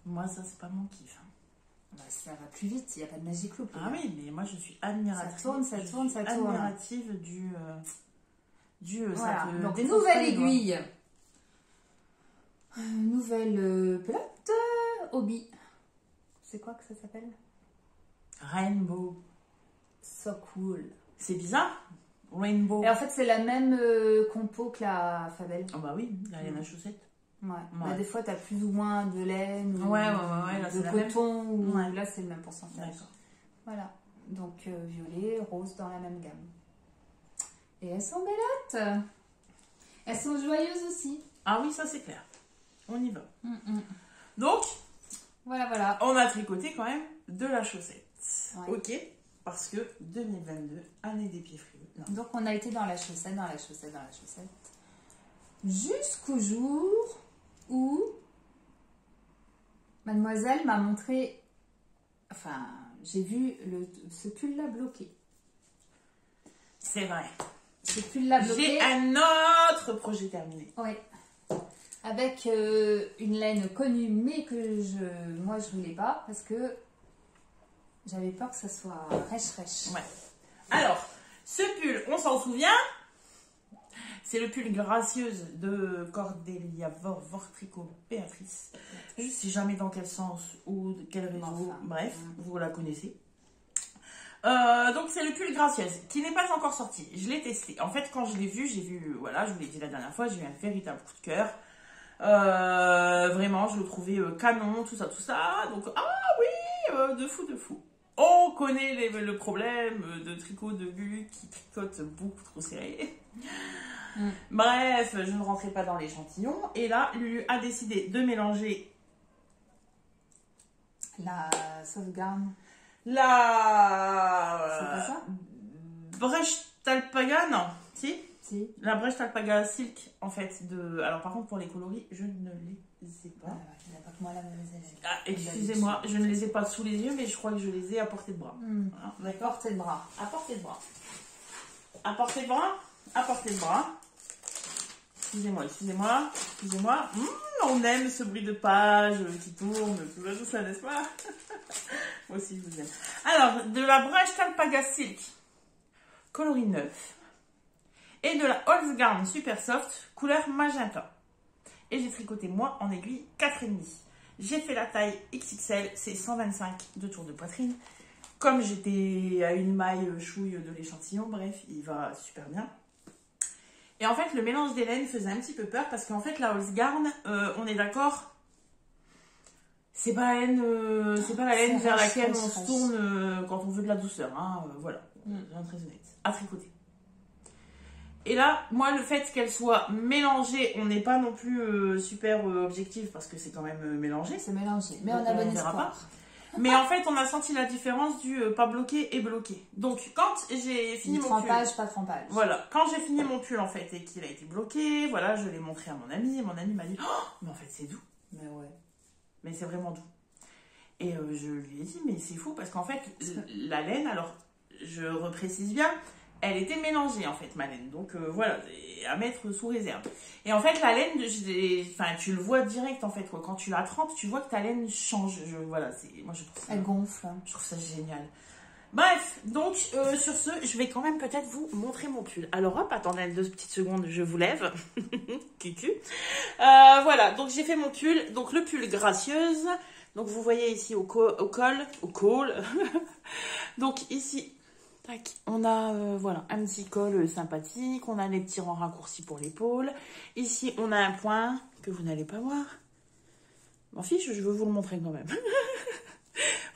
Moi, ça, c'est pas mon kiff. Bah, ça va plus vite, il n'y a pas de magic loop. Ah oui, mais moi, je suis admirative. Ça tourne. Admirative du... voilà. Donc, nouvelle aiguille. Nouvelle pelote. Hobby. C'est quoi que ça s'appelle? Rainbow. So cool. C'est bizarre. Rainbow. Et en fait, c'est la même compo que la Fabel. Ah bah oui, la laine à chaussettes. Ouais. Bah, des fois, tu as plus ou moins de laine ou là, de coton. Ou... Là, c'est le même pourcentage. D'accord. Voilà. Donc, violet, rose dans la même gamme. Et elles sont bellottes. Elles sont joyeuses aussi. Ah oui, ça c'est clair. On y va. Donc, voilà. On a tricoté quand même de la chaussette. Ouais. Ok. Parce que 2022, année des pieds frileux. Non. Donc, on a été dans la chaussette. Jusqu'au jour où mademoiselle m'a montré... Enfin, j'ai vu ce pull-là bloqué. C'est vrai. Ce pull-là bloqué. J'ai un autre projet terminé. Oui. Avec une laine connue, mais que moi, je voulais pas parce que j'avais peur que ça soit rêche. Ouais. Alors, ce pull, on s'en souvient. C'est le pull Gracieuse de Cordelia Vortricot Béatrice. Je ne sais jamais dans quel sens ou de quel réseau. Bref, vous la connaissez. Donc c'est le pull Gracieuse qui n'est pas encore sorti. Je l'ai testé. En fait, quand je l'ai vu, voilà, je vous l'ai dit la dernière fois, j'ai eu un véritable coup de cœur. Vraiment, je le trouvais canon, tout ça. Donc, ah oui, de fou. On connaît le problème de tricot de Lulu qui tricote beaucoup trop serré. Bref, je ne rentrais pas dans l'échantillon. Et là, Lulu a décidé de mélanger la sauvegarde. C'est pas ça? Brechtalpaga, non. Si, c'est la Brèche Alpaga Silk, en fait. Alors, par contre, pour les coloris, je ne les ai pas. Tu n'as pas que moi la mauvaise élève. Ah, excusez-moi, je ne les ai pas sous les yeux, mais je crois que je les ai à portée de bras. À portée de bras. À portée de bras. À portée de bras. À portée de bras. Excusez-moi. On aime ce bruit de page qui tourne, tout ça, n'est-ce pas? Moi aussi, je vous aime. Alors, de la Brèche Alpaga Silk, coloris 9. Et de la Holzgarn Super Soft, couleur magenta. Et j'ai tricoté, moi, en aiguille 4,5. J'ai fait la taille XXL, c'est 125 de tour de poitrine. Comme j'étais à une maille chouille de l'échantillon, bref, il va super bien. Et en fait, le mélange des laines faisait un petit peu peur parce qu'en fait, la Holzgarn, on est d'accord, c'est pas la laine vers laquelle on se tourne quand on veut de la douceur. Hein, voilà, très honnête. À tricoter. Et là, moi, le fait qu'elle soit mélangée, on n'est pas non plus super objectif parce que c'est quand même mélangé. C'est mélangé, mais on a bon espoir. Mais en fait, on a senti la différence du pas bloqué et bloqué. Donc, quand j'ai fini mon pull... Trempage, pas trempage. Voilà. Quand j'ai fini mon pull, en fait, et qu'il a été bloqué, voilà, je l'ai montré à mon ami. Et mon ami m'a dit, oh, mais en fait, c'est doux. Mais ouais. Mais c'est vraiment doux. Et je lui ai dit, mais c'est fou parce qu'en fait, la laine, alors, je reprécise bien, elle était mélangée, en fait, ma laine. Donc, voilà, à mettre sous réserve. Et en fait, la laine, tu le vois direct, en fait, quoi. Quand tu la trempes, tu vois que ta laine change. Voilà, moi, je trouve ça... Elle gonfle. Je trouve ça génial. Bref, donc, sur ce, je vais quand même peut-être vous montrer mon pull. Alors, hop, attendez 2 petites secondes, je vous lève. Cucu. Voilà, donc j'ai fait mon pull. Donc, le pull gracieuse. Donc, vous voyez ici au col. Donc, ici... Tac. On a voilà, un petit col sympathique, on a les petits rangs raccourcis pour l'épaule. Ici, on a un point que vous n'allez pas voir. M'en fiche, je veux vous le montrer quand même.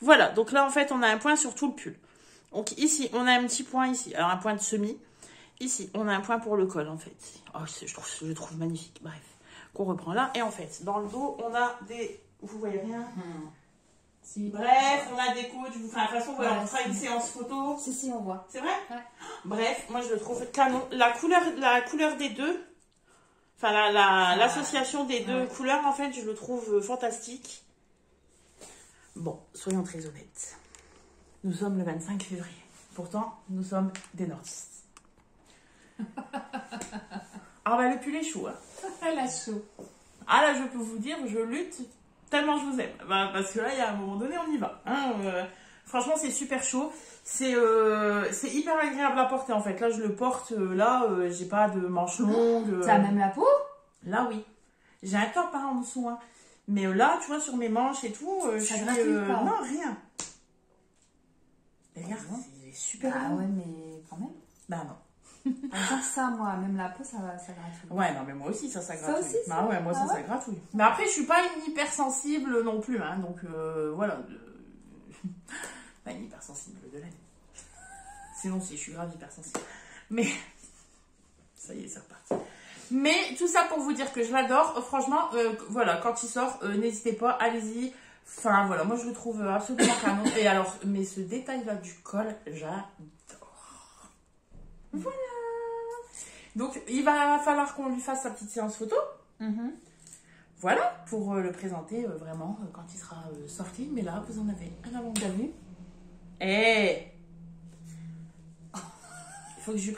Voilà, donc là, en fait, on a un point sur tout le pull. Donc ici, on a un petit point ici, alors un point de semis. Ici, on a un point pour le col, en fait. Oh, je le trouve magnifique, bref. Qu'on reprend là. Et en fait, dans le dos, on a des... Vous voyez rien Si. Bref, on a des coudes. De toute façon, voilà, on fera une séance photo. Si, on voit. C'est vrai? Ouais. Bref, moi je le trouve canon. La couleur des deux, enfin l'association des deux couleurs, en fait, je le trouve fantastique. Bon, soyons très honnêtes. Nous sommes le 25 février. Pourtant, nous sommes des nordistes. Ah bah le pull est chaud. Hein. Elle a chaud. Ah là, je peux vous dire, je lutte tellement je vous aime. Bah, parce que là, il y a un moment donné, on y va. Hein, franchement, c'est super chaud. C'est hyper agréable à porter, en fait. Là, je le porte. J'ai pas de manches longues. T'as même la peau? Là, oui. J'ai un top en dessous. Hein. Mais là, tu vois, sur mes manches et tout, ça gratouille pas. Non, rien. Et regarde, il est super Ah ouais, mais quand même. Bah non. Comme ça, moi, même la peau, ça gratouille. Ouais, non, mais moi aussi, ça gratouille. Ça aussi, bah ouais, moi, ça gratouille. Mais après, je suis pas une hypersensible non plus, hein, donc voilà. Pas une hypersensible de l'année. Sinon, si, je suis grave hypersensible. Mais, ça y est, c'est reparti. Mais, tout ça pour vous dire que je l'adore. Franchement, voilà, quand il sort, n'hésitez pas, allez-y. Enfin, voilà, moi, je le trouve absolument canon. Et alors, mais ce détail-là du col, j'adore. Voilà. Donc, il va falloir qu'on lui fasse sa petite séance photo. Voilà, pour le présenter vraiment quand il sera sorti. Mais là, vous en avez un avant-vue. Et il faut que je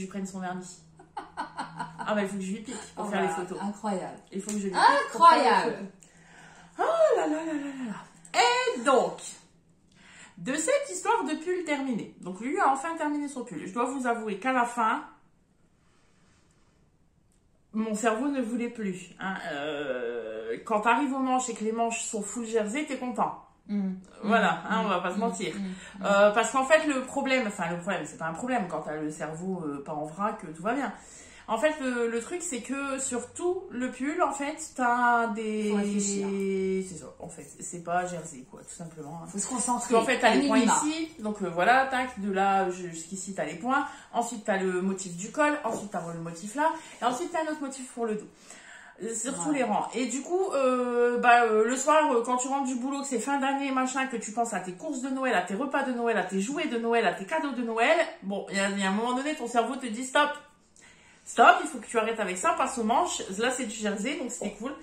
lui prenne son vernis. Ah bah il faut que je lui pique pour faire les photos. Incroyable. Il faut que je lui pique incroyable. Oh là là là là là. Et donc, de cette histoire de pull terminée. Donc lui a enfin terminé son pull. Je dois vous avouer qu'à la fin, mon cerveau ne voulait plus. Hein. Quand t'arrives aux manches et que les manches sont full jersey, t'es content. Voilà, on va pas se mentir. Parce qu'en fait, le problème, c'est pas un problème quand t'as le cerveau pas en vrac, tout va bien. En fait, le truc, c'est que sur tout le pull, en fait, t'as des... C'est ça, en fait, c'est pas jersey, quoi, tout simplement. Faut se concentrer. En fait, t'as les points ici, donc voilà, tac, de là jusqu'ici, t'as les points. Ensuite, t'as le motif du col, ensuite, t'as le motif là, et ensuite, t'as un autre motif pour le dos. Sur tous les rangs. Et du coup, le soir, quand tu rentres du boulot, que c'est fin d'année, machin, que tu penses à tes courses de Noël, à tes repas de Noël, à tes jouets de Noël, à tes cadeaux de Noël, bon, il y a un moment donné, ton cerveau te dit stop. stop, il faut que tu arrêtes avec ça, passe aux manches. Là, c'est du jersey, donc c'était cool.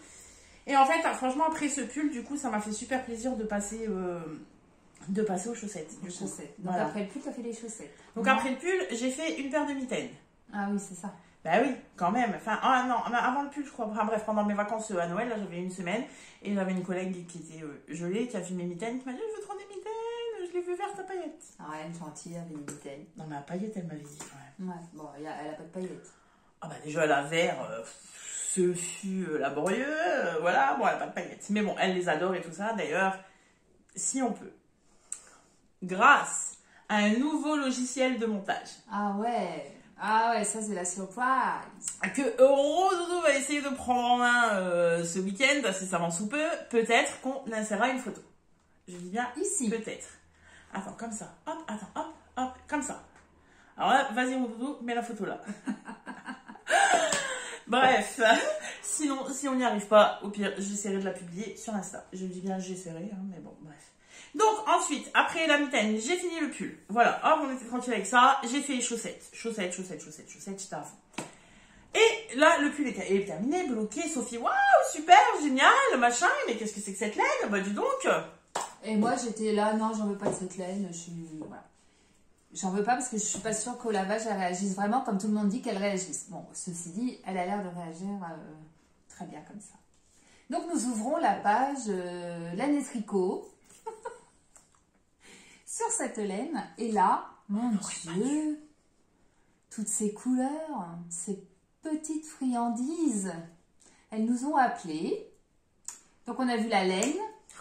Et en fait, franchement, après ce pull, du coup, ça m'a fait super plaisir de passer aux chaussettes. Donc après le pull, tu as fait les chaussettes. Donc après le pull, j'ai fait une paire de mitaines. Ah oui, c'est ça. Bah oui, quand même. Enfin, non, avant le pull, je crois. Enfin, bref, pendant mes vacances à Noël, là, j'avais une semaine. Et j'avais une collègue qui était gelée, qui a fait mes mitaines, qui m'a dit, je veux trop des mitaines, je les veux vertes à paillettes. Ah, elle est gentille, elle avait des mitaines. Non, mais à paillettes, elle m'avait dit quand même. Ouais, bon, elle a pas de paillettes. Ah bah déjà, la vert, ce fut laborieux, voilà, bon, elle a pas de paillettes. Mais bon, elle les adore et tout ça. D'ailleurs, si on peut, grâce à un nouveau logiciel de montage. Ah ouais, ça c'est la surprise. Que Eurododo va essayer de prendre en main ce week-end, parce que ça m'en sous peu. Peut-être qu'on insérera une photo. Je dis bien ici. Peut-être. Attends, comme ça. Hop, attends, hop, comme ça. Alors là, vas-y Eurododo, mets la photo là. Bref, sinon, si on n'y arrive pas, au pire, j'essaierai de la publier sur Insta. Je dis bien j'essaierai, hein, mais bon, bref. Donc, ensuite, après la mitaine, j'ai fini le pull. Voilà, hop, on était tranquille avec ça. J'ai fait les chaussettes. Chaussettes, j'étais à fond. Et là, le pull est terminé, bloqué. Sophie, waouh, super, génial, machin. Mais qu'est-ce que c'est que cette laine? Bah, dis donc. Et moi, j'étais là, non, j'en veux pas de cette laine. Voilà. J'en veux pas parce que je suis pas sûre qu'au lavage, elle réagisse vraiment comme tout le monde dit qu'elle réagisse. Bon, ceci dit, elle a l'air de réagir très bien comme ça. Donc, nous ouvrons la page laine et tricot. Sur cette laine, et là, mon Dieu, toutes ces couleurs, ces petites friandises, elles nous ont appelés. Donc on a vu la laine,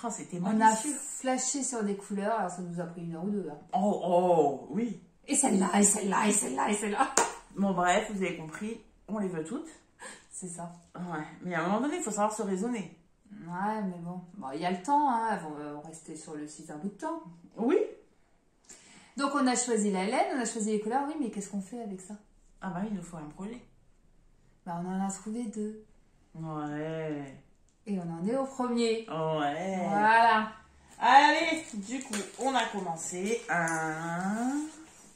oh, c'était on a flashé sur des couleurs, alors ça nous a pris 1 heure ou 2. Hein. Oh, oui. Et celle-là, et celle-là, et celle-là, et celle-là. Bon bref, vous avez compris, on les veut toutes. C'est ça. Ouais, mais à un moment donné, il faut savoir se raisonner. Ouais, mais bon, il y a le temps, hein, elles vont rester sur le site un bout de temps. Oui. Donc on a choisi la laine, on a choisi les couleurs, oui, mais qu'est-ce qu'on fait avec ça? Ah bah il nous faut un projet. Bah on en a trouvé 2. Ouais. Et on en est au premier. Ouais. Voilà. Allez, du coup, on a commencé un...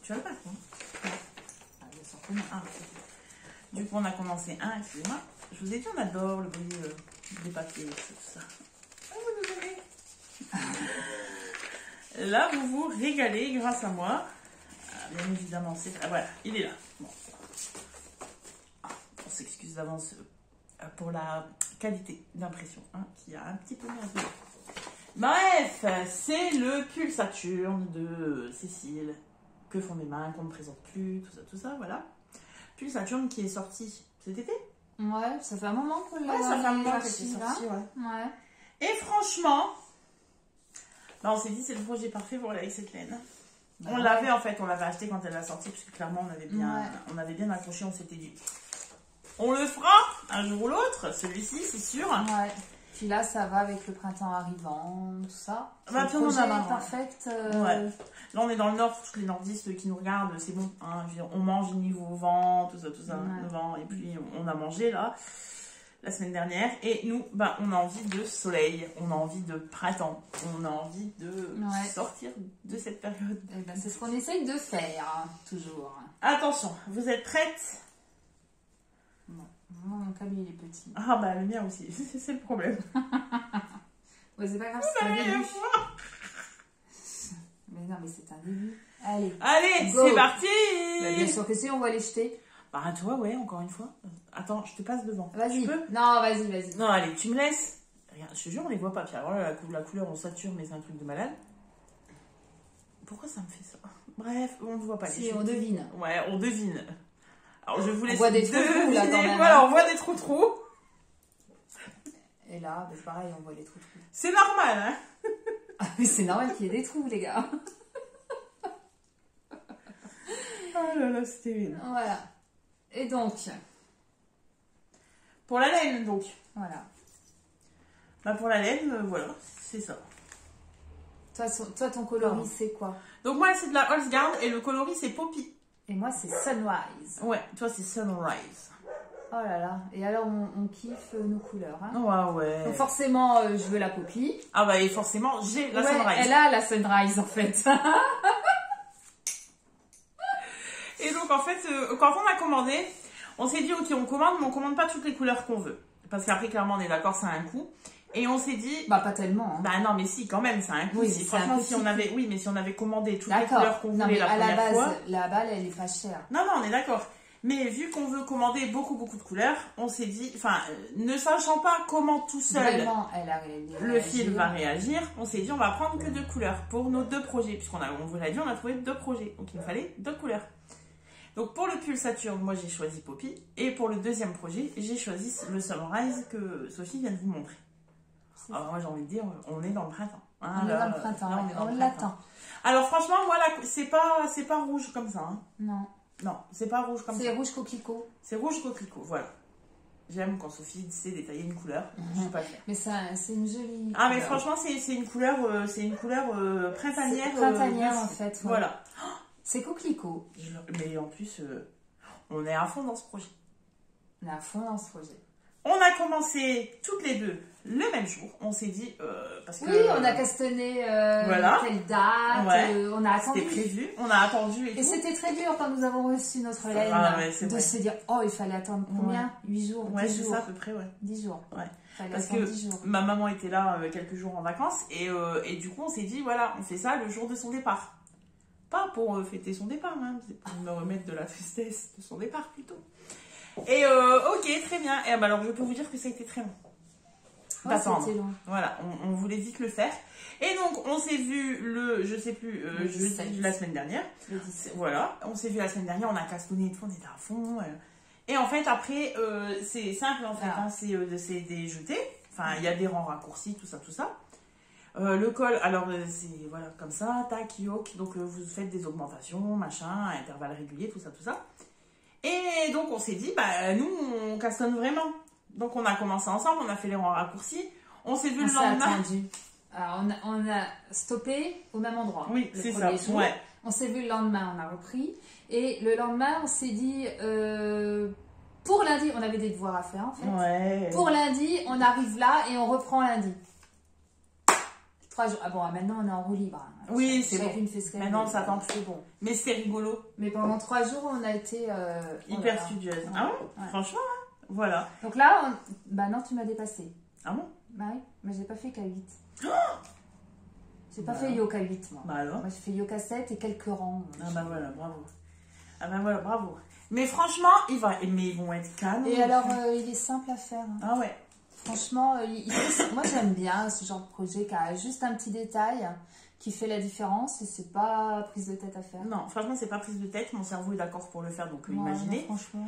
Tu as le bac, non? Ah, bien sûr que non. Ah, du coup, on a commencé un, excusez-moi. Je vous ai dit, on adore le bruit des papiers, tout ça. Ah, vous nous aimez. Là, vous vous régalez grâce à moi. Bien évidemment, c'est... Ah, voilà, il est là. Bon. On s'excuse d'avance pour la qualité d'impression, hein, qui a un petit peu merdé. Bref, c'est le pull Saturne de Cécile. Que font mes mains, qu'on ne présente plus, tout ça, voilà. Pull Saturne qui est sorti cet été. Ouais, ça fait un moment qu'on l'a. Ouais, ça fait un moment qu'elle est sortie, ouais. Et franchement... Bah, on s'est dit c'est le projet parfait pour aller avec cette laine. Bah, on l'avait en fait, on l'avait acheté quand elle a sorti parce que clairement on avait bien accroché, on s'était dit on le fera un jour ou l'autre, celui-ci c'est sûr. Ouais. Puis là ça va avec le printemps arrivant, tout ça. Bah, le projet est perfect. Ouais. Là on est dans le nord, tous les nordistes qui nous regardent, c'est bon, hein, on mange niveau vent, tout ça, le vent, et puis on a mangé là. La semaine dernière, et nous, bah, on a envie de soleil, on a envie de printemps, on a envie de sortir de cette période. Et ben, c'est ce qu'on essaye de faire, hein, toujours. Attention, vous êtes prêtes? Non, mon camion il est petit. Ah bah le mien aussi, c'est le problème. Ouais, c'est pas grave, c'est un début. Mais non, mais c'est un début. Allez, c'est parti. Bah, bien sûr que si, on va les jeter. Bah toi, ouais, encore une fois. Attends, je te passe devant. Vas-y. Non, vas-y. Non, allez, tu me laisses. Regarde, je te jure, on les voit pas. Puis alors là, la couleur en Saturne, mais c'est un truc de malade. Pourquoi ça me fait ça? Bref, on ne voit pas. Si, on devine. Ouais, on devine. Alors, je vous laisse on voit des trous là, quand même. Voilà, on voit des trous. Et là, c'est pareil, on voit les trous. C'est normal, hein. Mais c'est normal qu'il y ait des trous, les gars. Oh là là, c'est terrible. Voilà. Et donc, pour la laine, donc. Voilà. Bah pour la laine, voilà, c'est ça. Toi, ton coloris, c'est quoi? Donc moi, c'est de la Holzgarn et le coloris, c'est Poppy. Et moi, c'est Sunrise. Ouais, toi, c'est Sunrise. Oh là là. Et alors, on kiffe nos couleurs. Hein. Ouais. Donc forcément, je veux la Poppy. Ah bah, et forcément, j'ai la Sunrise. Elle a la Sunrise, en fait. Et donc, en fait, quand on a commandé, On s'est dit, ok, on commande, mais on commande pas toutes les couleurs qu'on veut. Parce qu'après, clairement, on est d'accord, ça a un coût. Et on s'est dit... Bah, pas tellement. Hein. Bah non, mais si, quand même, ça a un coût. Oui, franchement, si on avait... Oui, mais si on avait commandé toutes les couleurs qu'on voulait la première fois... la balle, elle est pas chère. Non, on est d'accord. Mais vu qu'on veut commander beaucoup de couleurs, on s'est dit... Enfin, ne sachant pas comment tout seul vraiment, le fil va réagir, on s'est dit, on va prendre que 2 couleurs pour nos 2 projets. Puisqu'on vous l'a dit, on a trouvé 2 projets. Donc, il nous fallait 2 couleurs. Donc pour le pull Saturne, moi j'ai choisi Poppy. Et pour le deuxième projet, j'ai choisi le Sunrise que Sophie vient de vous montrer. Alors moi j'ai envie de dire, on est dans le printemps. Hein, on est dans le printemps, on l'attend. Alors franchement, moi c'est pas rouge comme ça. Hein. Non, c'est pas rouge comme ça. C'est rouge coquelicot. C'est rouge coquelicot, voilà. J'aime quand Sophie sait détailler une couleur. Je sais pas faire. Mais c'est une jolie. Ah mais franchement c'est une couleur, printanière. Printanière en fait. Ouais. Voilà. C'est coquelicot. Mais en plus, on est à fond dans ce projet. On est à fond dans ce projet. On a commencé toutes les deux le même jour. On s'est dit... parce que, oui, on a castonné quelle date. On a attendu. C'était prévu. On a attendu et tout. C'était très dur quand nous avons reçu notre laine de se dire, oh, il fallait attendre combien 8 jours 10 jours. C'est ça à peu près, 10 jours. Ouais. Parce que 10 jours. Ma maman était là quelques jours en vacances. Et du coup, on s'est dit, voilà, on fait ça le jour de son départ. Pas pour fêter son départ, hein, c'est pour me remettre de la tristesse de son départ plutôt. Et ok, très bien. Et alors, je peux vous dire que ça a été très long. D'attendre. Long. Voilà, on voulait vite le faire. Et donc, on s'est vu je sais plus, la semaine dernière. Voilà, on s'est vu la semaine dernière, on a castonné et tout, on était à fond. Et en fait, après, c'est simple en fait, c'est des jetés. Enfin, il y a des rangs raccourcis, tout ça. Le col, alors c'est voilà comme ça, tac, yoke, donc vous faites des augmentations, machin, à intervalles réguliers, tout ça. Et donc on s'est dit, bah nous on castonne vraiment. Donc on a commencé ensemble, on a fait les rangs raccourcis, on s'est vu le lendemain. Alors on a stoppé au même endroit. Oui, c'est ça. Ouais. On s'est vu le lendemain, on a repris. Et le lendemain, on s'est dit, pour lundi, on avait des devoirs à faire en fait. Ouais. Pour lundi, on arrive là et on reprend lundi. 3 jours. Ah bon, maintenant on est en roue libre. Oui, c'est bon. Maintenant ça tente, c'est bon. Mais c'était rigolo. Mais pendant 3 jours, on a été hyper studieuse. Ouais. Ah bon, franchement, hein. Voilà. Donc là, bah non, tu m'as dépassé. Ah bon? Bah oui, mais j'ai pas fait K8. J'ai pas fait Yoga 8 moi. Bah alors? Moi j'ai fait Yoga 7 et quelques rangs. Ah bah voilà, bravo. Mais franchement, ils vont être canons. Et alors, il est simple à faire. Hein. Ah ouais. Franchement, moi j'aime bien ce genre de projet qui a juste un petit détail qui fait la différence et c'est pas prise de tête à faire. Non, franchement, c'est pas prise de tête. Mon cerveau est d'accord pour le faire, donc imaginez. Non, franchement.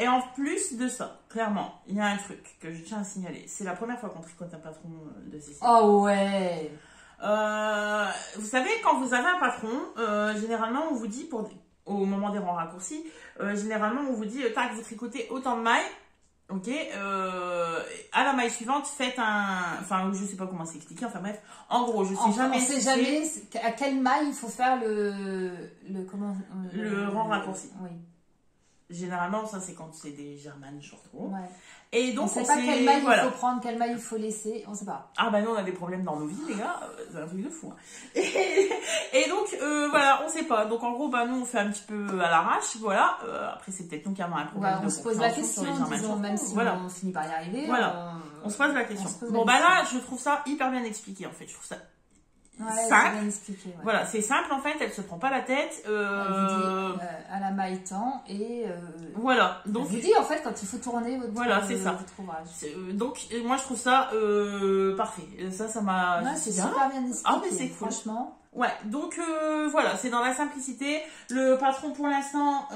Et en plus de ça, clairement, il y a un truc que je tiens à signaler. C'est la première fois qu'on tricote un patron de Cécile. Oh ouais. Vous savez, quand vous avez un patron, généralement, on vous dit, au moment des rangs raccourcis, généralement, on vous dit, tac, vous tricotez autant de mailles. Ok, à la maille suivante, faites enfin, je sais pas comment s'expliquer, enfin bref, en gros, je sais jamais. On sait jamais à quelle maille il faut faire le rang raccourci. Oui. Généralement, ça c'est quand c'est des germanes short row. Ouais. Et donc, on sait pas quelle maille il faut prendre, quelle maille il faut laisser, on sait pas. Ah bah nous on a des problèmes dans nos vies les gars, c'est un truc de fou. Hein. Et donc voilà, on sait pas. Donc en gros bah nous on fait un petit peu à l'arrache, voilà. Après c'est peut-être nous qui avons un problème. On se pose la question, disons, même si on finit par y arriver. Voilà, on se pose la question. Bon bah là je trouve ça hyper bien expliqué en fait, je trouve ça simple. Bien expliqué, voilà, c'est simple en fait, elle se prend pas la tête. Elle vous dit à la maille temps et voilà. Donc elle vous dit en fait quand il faut tourner votre ouvrage. Donc moi je trouve ça parfait. Ça m'a. Ouais, c'est super bien expliqué. Ah mais c'est cool. Franchement. Ouais, donc voilà, c'est dans la simplicité. Le patron pour l'instant,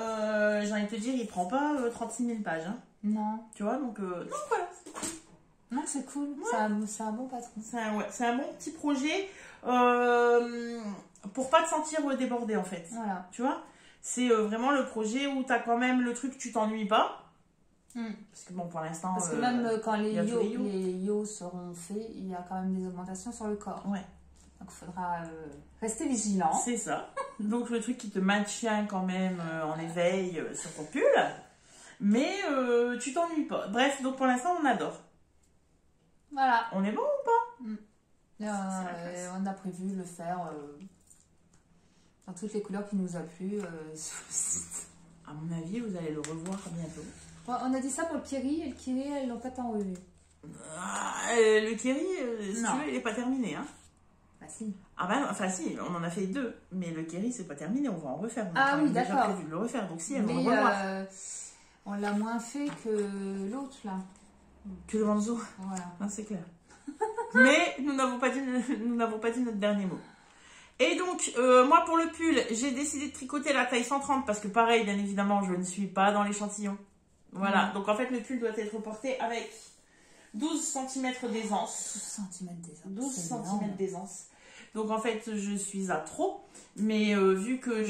j'ai envie de te dire, il prend pas 36 000 pages. Hein. Non. Tu vois, donc voilà. Non, c'est cool. Ouais. C'est un bon patron. C'est un bon petit projet pour pas te sentir débordé en fait. Voilà. Tu vois, c'est vraiment le projet où t'as quand même le truc, tu t'ennuies pas. Parce que bon, pour l'instant. Parce que même quand les yo seront faits, il y a quand même des augmentations sur le corps. Ouais. Donc il faudra rester vigilant. C'est ça. Donc le truc qui te maintient quand même en éveil sur ton pull. Mais tu t'ennuies pas. Bref, donc pour l'instant on adore. Voilà. On est bon ou pas on a prévu le faire dans toutes les couleurs qui nous a plu. À mon avis, vous allez le revoir bientôt. Ouais, on a dit ça pour le Kiri, et le Kiri, elles l'ont pas tant revu. Le Kiri, si tu veux, il n'est pas terminé. Hein. Bah si. Ah bah non, enfin si, on en a fait 2. Mais le Kiri, c'est pas terminé, on va en refaire. On a déjà prévu de le refaire, donc si, elles vont le revoir. On l'a moins fait que l'autre, là. Que le Manzo. Voilà. Ah, c'est clair. Mais nous n'avons pas dit notre dernier mot. Et donc, moi pour le pull, j'ai décidé de tricoter la taille 130 parce que pareil, bien évidemment, je ne suis pas dans l'échantillon. Voilà, donc en fait, le pull doit être porté avec 12 cm d'aisance. 12 cm d'aisance. Donc en fait, je suis à trop. Mais vu que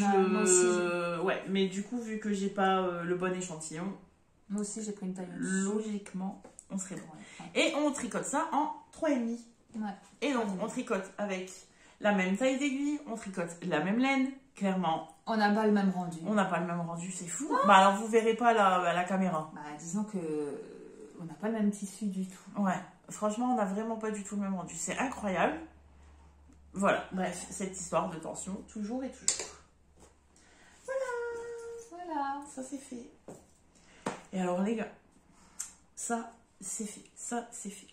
mais du coup, vu que j'ai pas le bon échantillon. Moi aussi, j'ai pris une taille. Logiquement, on serait bon. Ouais. Et on tricote ça en 3,5. Ouais. Et donc, on tricote avec la même taille d'aiguille, on tricote la même laine, clairement. On n'a pas le même rendu. On n'a pas le même rendu, c'est fou. Bah alors, vous verrez pas la caméra. Bah, disons que on n'a pas le même tissu du tout. Ouais, franchement, on n'a vraiment pas du tout le même rendu. C'est incroyable. Voilà, bref, cette histoire de tension, toujours et toujours. Voilà, ça c'est fait. Et alors les gars, ça c'est fait, ça c'est fait.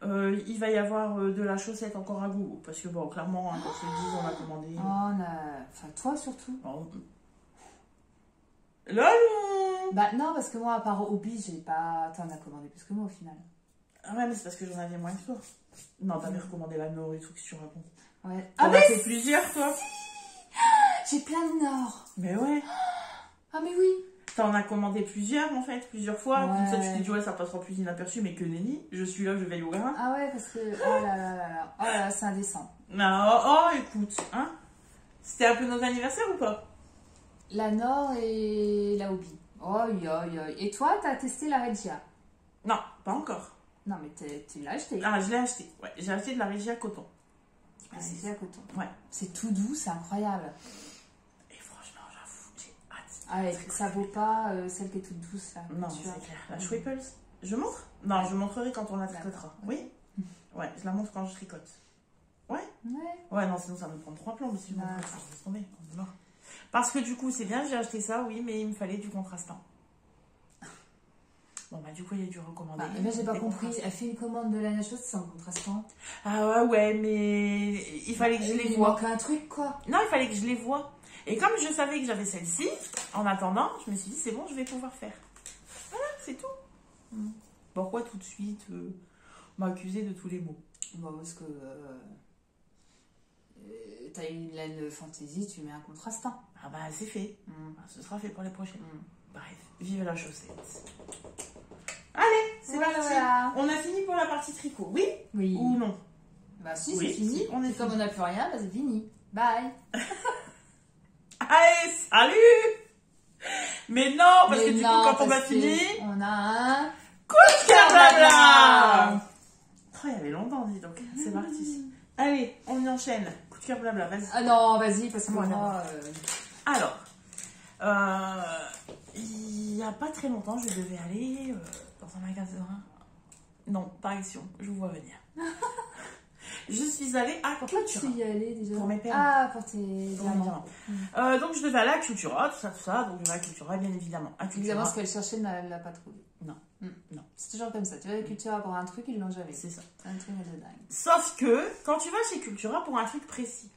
Il va y avoir de la chaussette encore à goût, parce que bon, clairement, hein, quand je le dis, on a commandé. Enfin, toi surtout. Oh. Lolo. Bah non, parce que moi, à part Hobby, j'ai pas... T'en as commandé plus que moi au final. Ah ouais, mais c'est parce que j'en avais moins que toi. Non, t'avais recommandé la Nord et tout, que tu racontes. Ouais. T'en as fait plusieurs, toi. J'ai plein de Nord. Mais ouais. Ah mais oui. T'en as commandé plusieurs en fait, plusieurs fois. Ouais. Comme ça, tu t'es dit, ouais, ça passera plus inaperçu, mais que nenni. Je suis là, je veille au grain. Ah ouais, parce que. Oh là là là là. Oh là là, c'est indécent. Non, écoute, hein. C'était un peu nos anniversaires ou pas? La Nord et la Hobby. Oh, et toi, t'as testé la Regia? Non, pas encore. Non, mais tu l'as acheté. Ah, je l'ai acheté. Ouais, j'ai acheté de la Regia coton. La Regia coton. Ouais. C'est tout doux, c'est incroyable. Ah, ça vaut pas celle qui est toute douce là. Non, c'est clair. La Schweppels. Je montre? Non, je montrerai quand on la tricotera. Oui? Ouais, je la montre quand je tricote. Ouais? Ouais, non, sinon ça va me prendre 3 plombs si je montre ça. Je vais tomber. On est mort. Parce que du coup, c'est bien, j'ai acheté ça, oui, mais il me fallait du contrastant. Bon, bah, du coup, il y a du recommandé. Mais j'ai pas compris. Elle fait une commande de laine chaude sans contrastant. Ah ouais, mais il fallait que je les voie. Il manque un truc, quoi. Non, il fallait que je les voie. Et comme je savais que j'avais celle-ci, en attendant, je me suis dit, c'est bon, je vais pouvoir faire. Voilà, c'est tout. Pourquoi tout de suite m'accuser de tous les mots? Bah, parce que t'as une laine fantaisie, tu mets un contrastant. Ah bah, c'est fait. Ce sera fait pour les prochaines. Bref, vive la chaussette. Allez, c'est parti. Voilà. On a fini pour la partie tricot, oui? Oui. Ou non? Bah si, c'est fini. Comme on n'a plus rien, bah, c'est fini. Bye. Allez, salut! Mais non, parce que du coup, quand on va finir, on a un coup de cœur blabla! Oh, il y avait longtemps, dis donc. C'est parti. Allez, on y enchaîne. Coup de cœur blabla, vas-y. Ah non, vas-y, parce que moi... Alors, il n'y a pas très longtemps, je devais aller dans un magasin. Non, pas Action, je vous vois venir. Je suis allée à Cultura. Pourquoi tu y allais déjà? Pour mes permis. Ah, pour tes diamants. Donc je devais aller à Cultura, tout ça. Donc je vais à Cultura, bien évidemment. Évidemment, ce qu'elle cherchait, elle ne l'a pas trouvé. Non. Non. C'est toujours comme ça. Tu vas à Cultura pour un truc, ils l'ont jamais. C'est ça. Un truc de dingue. Sauf que, quand tu vas chez Cultura pour un truc précis,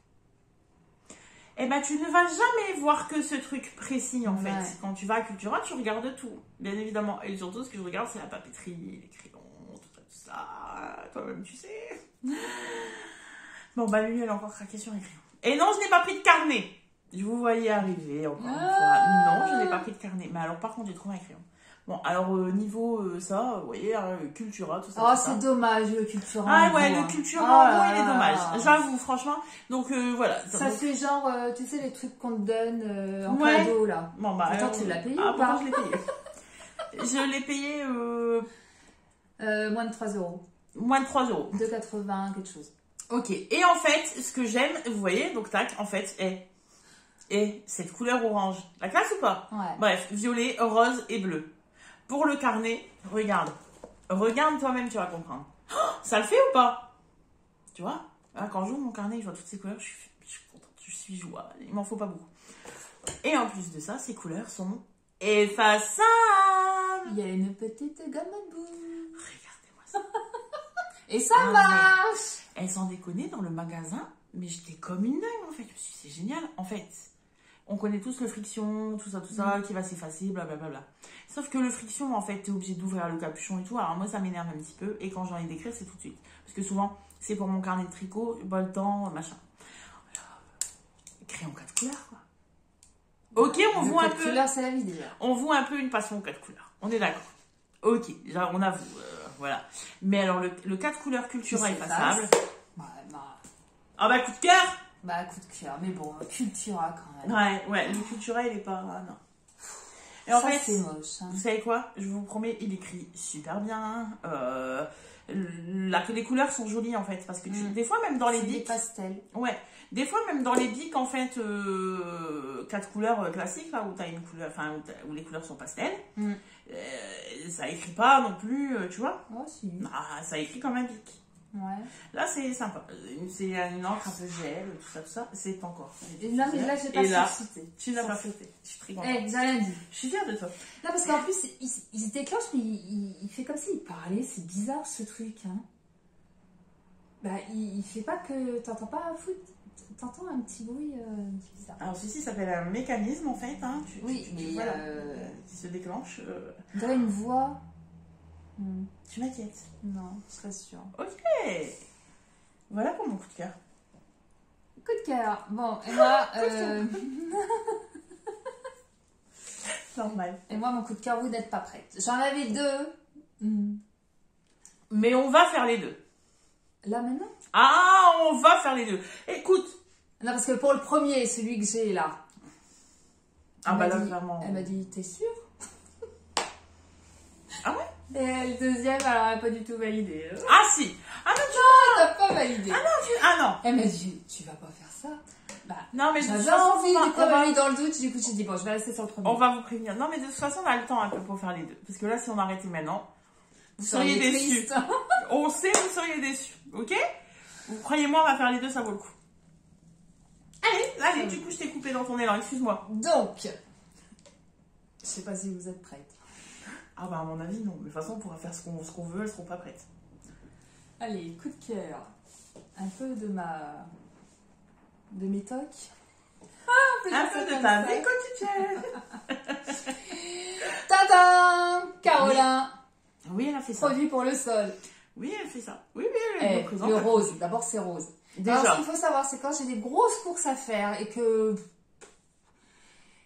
eh ben, tu ne vas jamais voir que ce truc précis, en fait. Quand tu vas à Cultura, tu regardes tout, bien évidemment. Et surtout, ce que je regarde, c'est la papeterie, les crayons, tout ça. Toi-même, tu sais. Bon, bah, lui, elle a encore craqué sur les crayons. Et non, je n'ai pas pris de carnet. Je vous voyais arriver, encore une fois. Non, je n'ai pas pris de carnet. Mais alors, par contre, j'ai trouvé un crayon. Bon, alors, niveau ça, vous voyez, Cultura, tout ça. Oh, c'est dommage, le Cultura. Ah ouais, le Cultura, il est dommage. J'avoue, franchement. Donc, voilà. Ça fait genre, tu sais, les trucs qu'on te donne en cadeau, là. Bon, bah. Attends, tu l'as payé ou pas? Je l'ai payé. Je l'ai payé. Moins de 3 €. Moins de 3 €. 2,80, quelque chose. Ok. Et en fait, ce que j'aime, vous voyez, donc tac, en fait, est cette couleur orange. La classe ou pas? Ouais. Bref, violet, rose et bleu. Pour le carnet, regarde. Regarde toi-même, tu vas comprendre. Oh, ça le fait ou pas? Tu vois? Là, quand j'ouvre mon carnet, je vois toutes ces couleurs, je suis contente, je suis joie. Il m'en faut pas beaucoup. Et en plus de ça, ces couleurs sont Et face il y a une petite gomme à bout. Regardez-moi ça. Et ça marche. Elle s'en déconnait dans le magasin, mais j'étais comme une dingue en fait. Je me suis dit, c'est génial. En fait, on connaît tous le friction, tout ça, qui va s'effacer, blablabla. Sauf que le friction, en fait, t'es obligé d'ouvrir le capuchon et tout. Alors moi, ça m'énerve un petit peu. Et quand j'ai envie d'écrire, c'est tout de suite. Parce que souvent, c'est pour mon carnet de tricot, pas le temps, machin. Crayon 4 couleurs, quoi. Ok, on voit un peu. 4 couleurs, c'est la vie déjà. On voit un peu une passion aux 4 couleurs. On est d'accord. Ok, là, on avoue. Voilà. Mais alors, le 4 couleurs Cultura effaçable. Ah bah, coup de cœur. Bah, coup de cœur. Mais bon, Cultura quand même. Ouais, le Cultura, il est pas. Non. Et en fait, c'est moche. Hein. Vous savez quoi? Je vous promets, il écrit super bien. Les couleurs sont jolies en fait. Parce que des fois, même dans les bics. Des pastels. Ouais. Des fois, même dans les bics, en fait, 4 couleurs classiques, là, où t'as une couleur, enfin, où les couleurs sont pastels, ça écrit pas non plus, tu vois. Oh, si. Ah, ça écrit comme un bic. Ouais. Là, c'est sympa. C'est une encre un peu gel, tout ça. C'est encore. Non, mais là, j'ai pas cité. Tu n'as pas cité. Je suis très contente. J'ai rien dit. Je suis fière de toi. Non, parce qu'en plus, il se déclenche, mais il fait comme s'il parlait. C'est bizarre, ce truc, hein. Bah, il fait pas que... T'entends pas un foot. T'entends un petit bruit bizarre. Alors, ceci s'appelle un mécanisme, en fait. Hein. Oui, mais... Voilà, qui se déclenche. On dirait une voix... Tu m'inquiètes? Non, je serais sûre. Ok. Voilà pour mon coup de cœur. Coup de cœur. Bon, et moi... Normal. Et moi, mon coup de cœur, vous n'êtes pas prête. J'en avais 2. Mais on va faire les deux. Là, maintenant? Ah, on va faire les deux. Écoute. Non, parce que pour le premier, celui que j'ai là. Ah bah là, vraiment... Elle m'a dit, t'es sûre? Ah ouais? Et le deuxième, elle n'aurait pas du tout validé. Ah si. Ah non, t'as pas validé. Ah non. Elle m'a dit, tu vas pas faire ça. Bah, non, mais j'avais envie, du coup, elle m'a mis dans le doute. Du coup, j'ai dit, bon, je vais rester sur le premier. On va vous prévenir. Non, mais de toute façon, on a le temps un peu pour faire les deux. Parce que là, si on arrêtait maintenant, vous seriez déçus. On sait, vous seriez déçus. Ok? Vous croyez-moi, on va faire les deux, ça vaut le coup. Allez, du coup, je t'ai coupé dans ton élan, excuse-moi. Donc, je sais pas si vous êtes prête. Ah bah à mon avis non, mais de toute façon on pourra faire ce qu'on veut, elles seront pas prêtes. Allez, coup de cœur. Un peu de mes tocs. Un peu de ta vie quotidienne. Tadam! Caroline. Oui, elle a fait ça. Produit pour le sol. Oui, elle fait ça. Oui, elle me présente. Le rose, d'abord c'est rose. Déjà. Alors ce qu'il faut savoir, c'est quand j'ai des grosses courses à faire et que...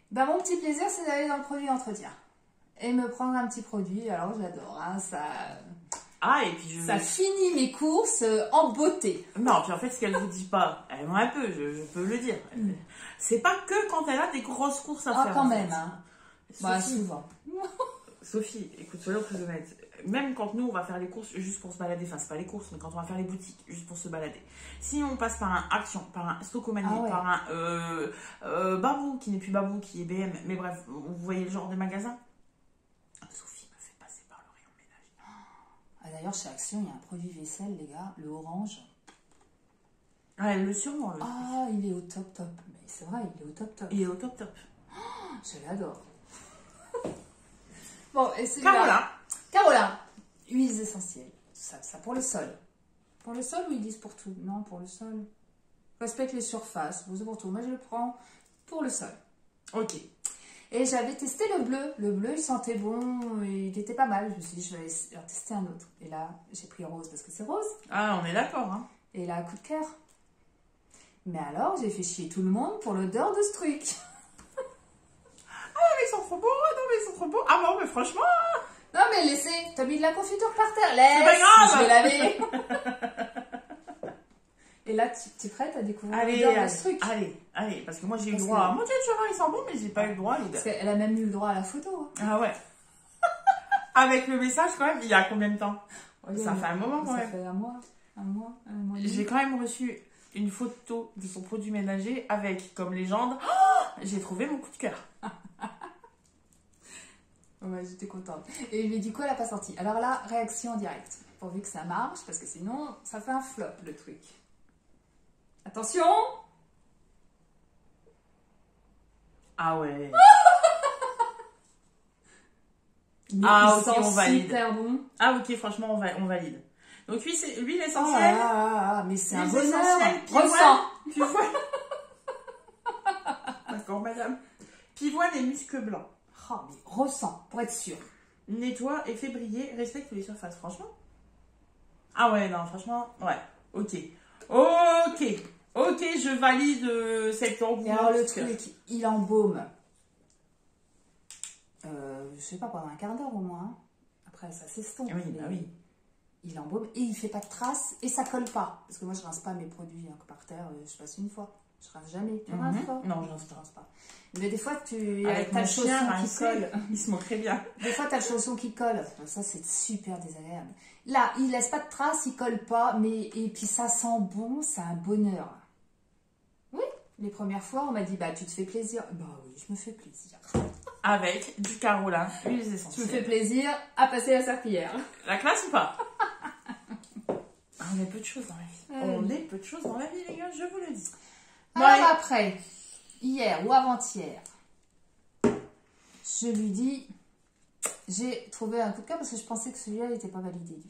Ben, mon petit plaisir, c'est d'aller dans le produit entretien. Et me prendre un petit produit, alors j'adore, hein, ça... Ah, et puis ça finit mes courses en beauté. Non, puis en fait, ce qu'elle vous dit pas, elle ment un peu, je peux le dire. C'est pas que quand elle a des grosses courses à faire. Ah, quand même, hein. Bah, souvent. Sophie, écoute, soyons très honnêtes. Même quand nous, on va faire les courses juste pour se balader, enfin, c'est pas les courses, mais quand on va faire les boutiques juste pour se balader. Si on passe par un Action, par un Stocomanie, par un Babou, qui n'est plus Babou, qui est BM, mais bref, vous voyez le genre de magasin. Sophie me fait passer par le rayon ménager. Ah, d'ailleurs, chez Action, il y a un produit vaisselle, les gars, le orange. Ah, elle le sûrement. Ah, il est au top. Mais c'est vrai, il est au top. Il est au top. Oh, je l'adore. Bon, et c'est Caroline, huiles essentielles. Ça pour le sol. Pour le sol ou ils disent pour tout? Non, pour le sol. Respecte les surfaces, vous pour tout. Moi, je le prends pour le sol. Ok. Et j'avais testé le bleu. Le bleu, il sentait bon, il était pas mal. Je me suis dit, je vais en tester un autre. Et là, j'ai pris rose parce que c'est rose. Ah, on est d'accord, hein. Et là, coup de cœur. Mais alors, j'ai fait chier tout le monde pour l'odeur de ce truc. Ah, mais ils sont trop beaux. Non, mais ils sont trop beaux. Ah bon, mais franchement... Non, mais laissez. T'as mis de la confiture par terre. Laisse. C'est pas grave. Je vais laver. Et là, tu es prête à découvrir l'odeur de ce truc? Allez, parce que moi j'ai eu le droit à... Mon Dieu, tu vois, ils sont bons, mais j'ai pas eu le droit à l'odeur. Parce qu'elle a même eu le droit à la photo. Hein. Ah ouais. Avec le message, quand même, il y a combien de temps? Ça fait un moment, quand même. Ça fait un mois et demi. J'ai quand même reçu une photo de son produit ménager avec, comme légende, oh, j'ai trouvé mon coup de cœur. Ouais, j'étais contente. Et du coup, elle n'a pas sorti. Alors là, réaction en direct. Pourvu que ça marche, parce que sinon, ça fait un flop, le truc. Attention! Ah ouais. Mais ok, on valide. Super bon. Ah ok, franchement, on valide. Donc l'huile essentielle. Mais c'est un bonheur. Tu vois. D'accord, madame. Pivoine et musc blanc. Oh, mais ressens, pour être sûr. Nettoie et fait briller, respecte les surfaces. Franchement. Ah ouais, non, franchement, ouais. Ok, je valide cette embaume. Et alors le truc, il embaume. Je sais pas, pendant un quart d'heure au moins. Hein. Après, ça s'estompe. Oui, bah oui. Il embaume et il fait pas de traces et ça colle pas. Parce que moi, je rince pas mes produits par terre. Je passe une fois. Je rince jamais. Tu rinces pas? Non, je rince pas. Mais des fois, avec t'as mon le chien qui colle. Il se moque très bien. Des fois, t'as le chausson qui colle. Ça, c'est super désagréable. Là, il laisse pas de traces, il colle pas. Et puis, ça sent bon. C'est un bonheur. Oui, les premières fois, on m'a dit, bah, tu te fais plaisir. Bah oui, je me fais plaisir. Avec du Caroline, huiles essentielles. Tu me fais plaisir à passer la serpillière. La classe ou pas? On est peu de choses dans la vie. On est peu de choses dans la vie, les gars, je vous le dis. Alors après, hier ou avant-hier, je lui dis, j'ai trouvé un coup de cœur parce que je pensais que celui-là n'était pas validé du tout.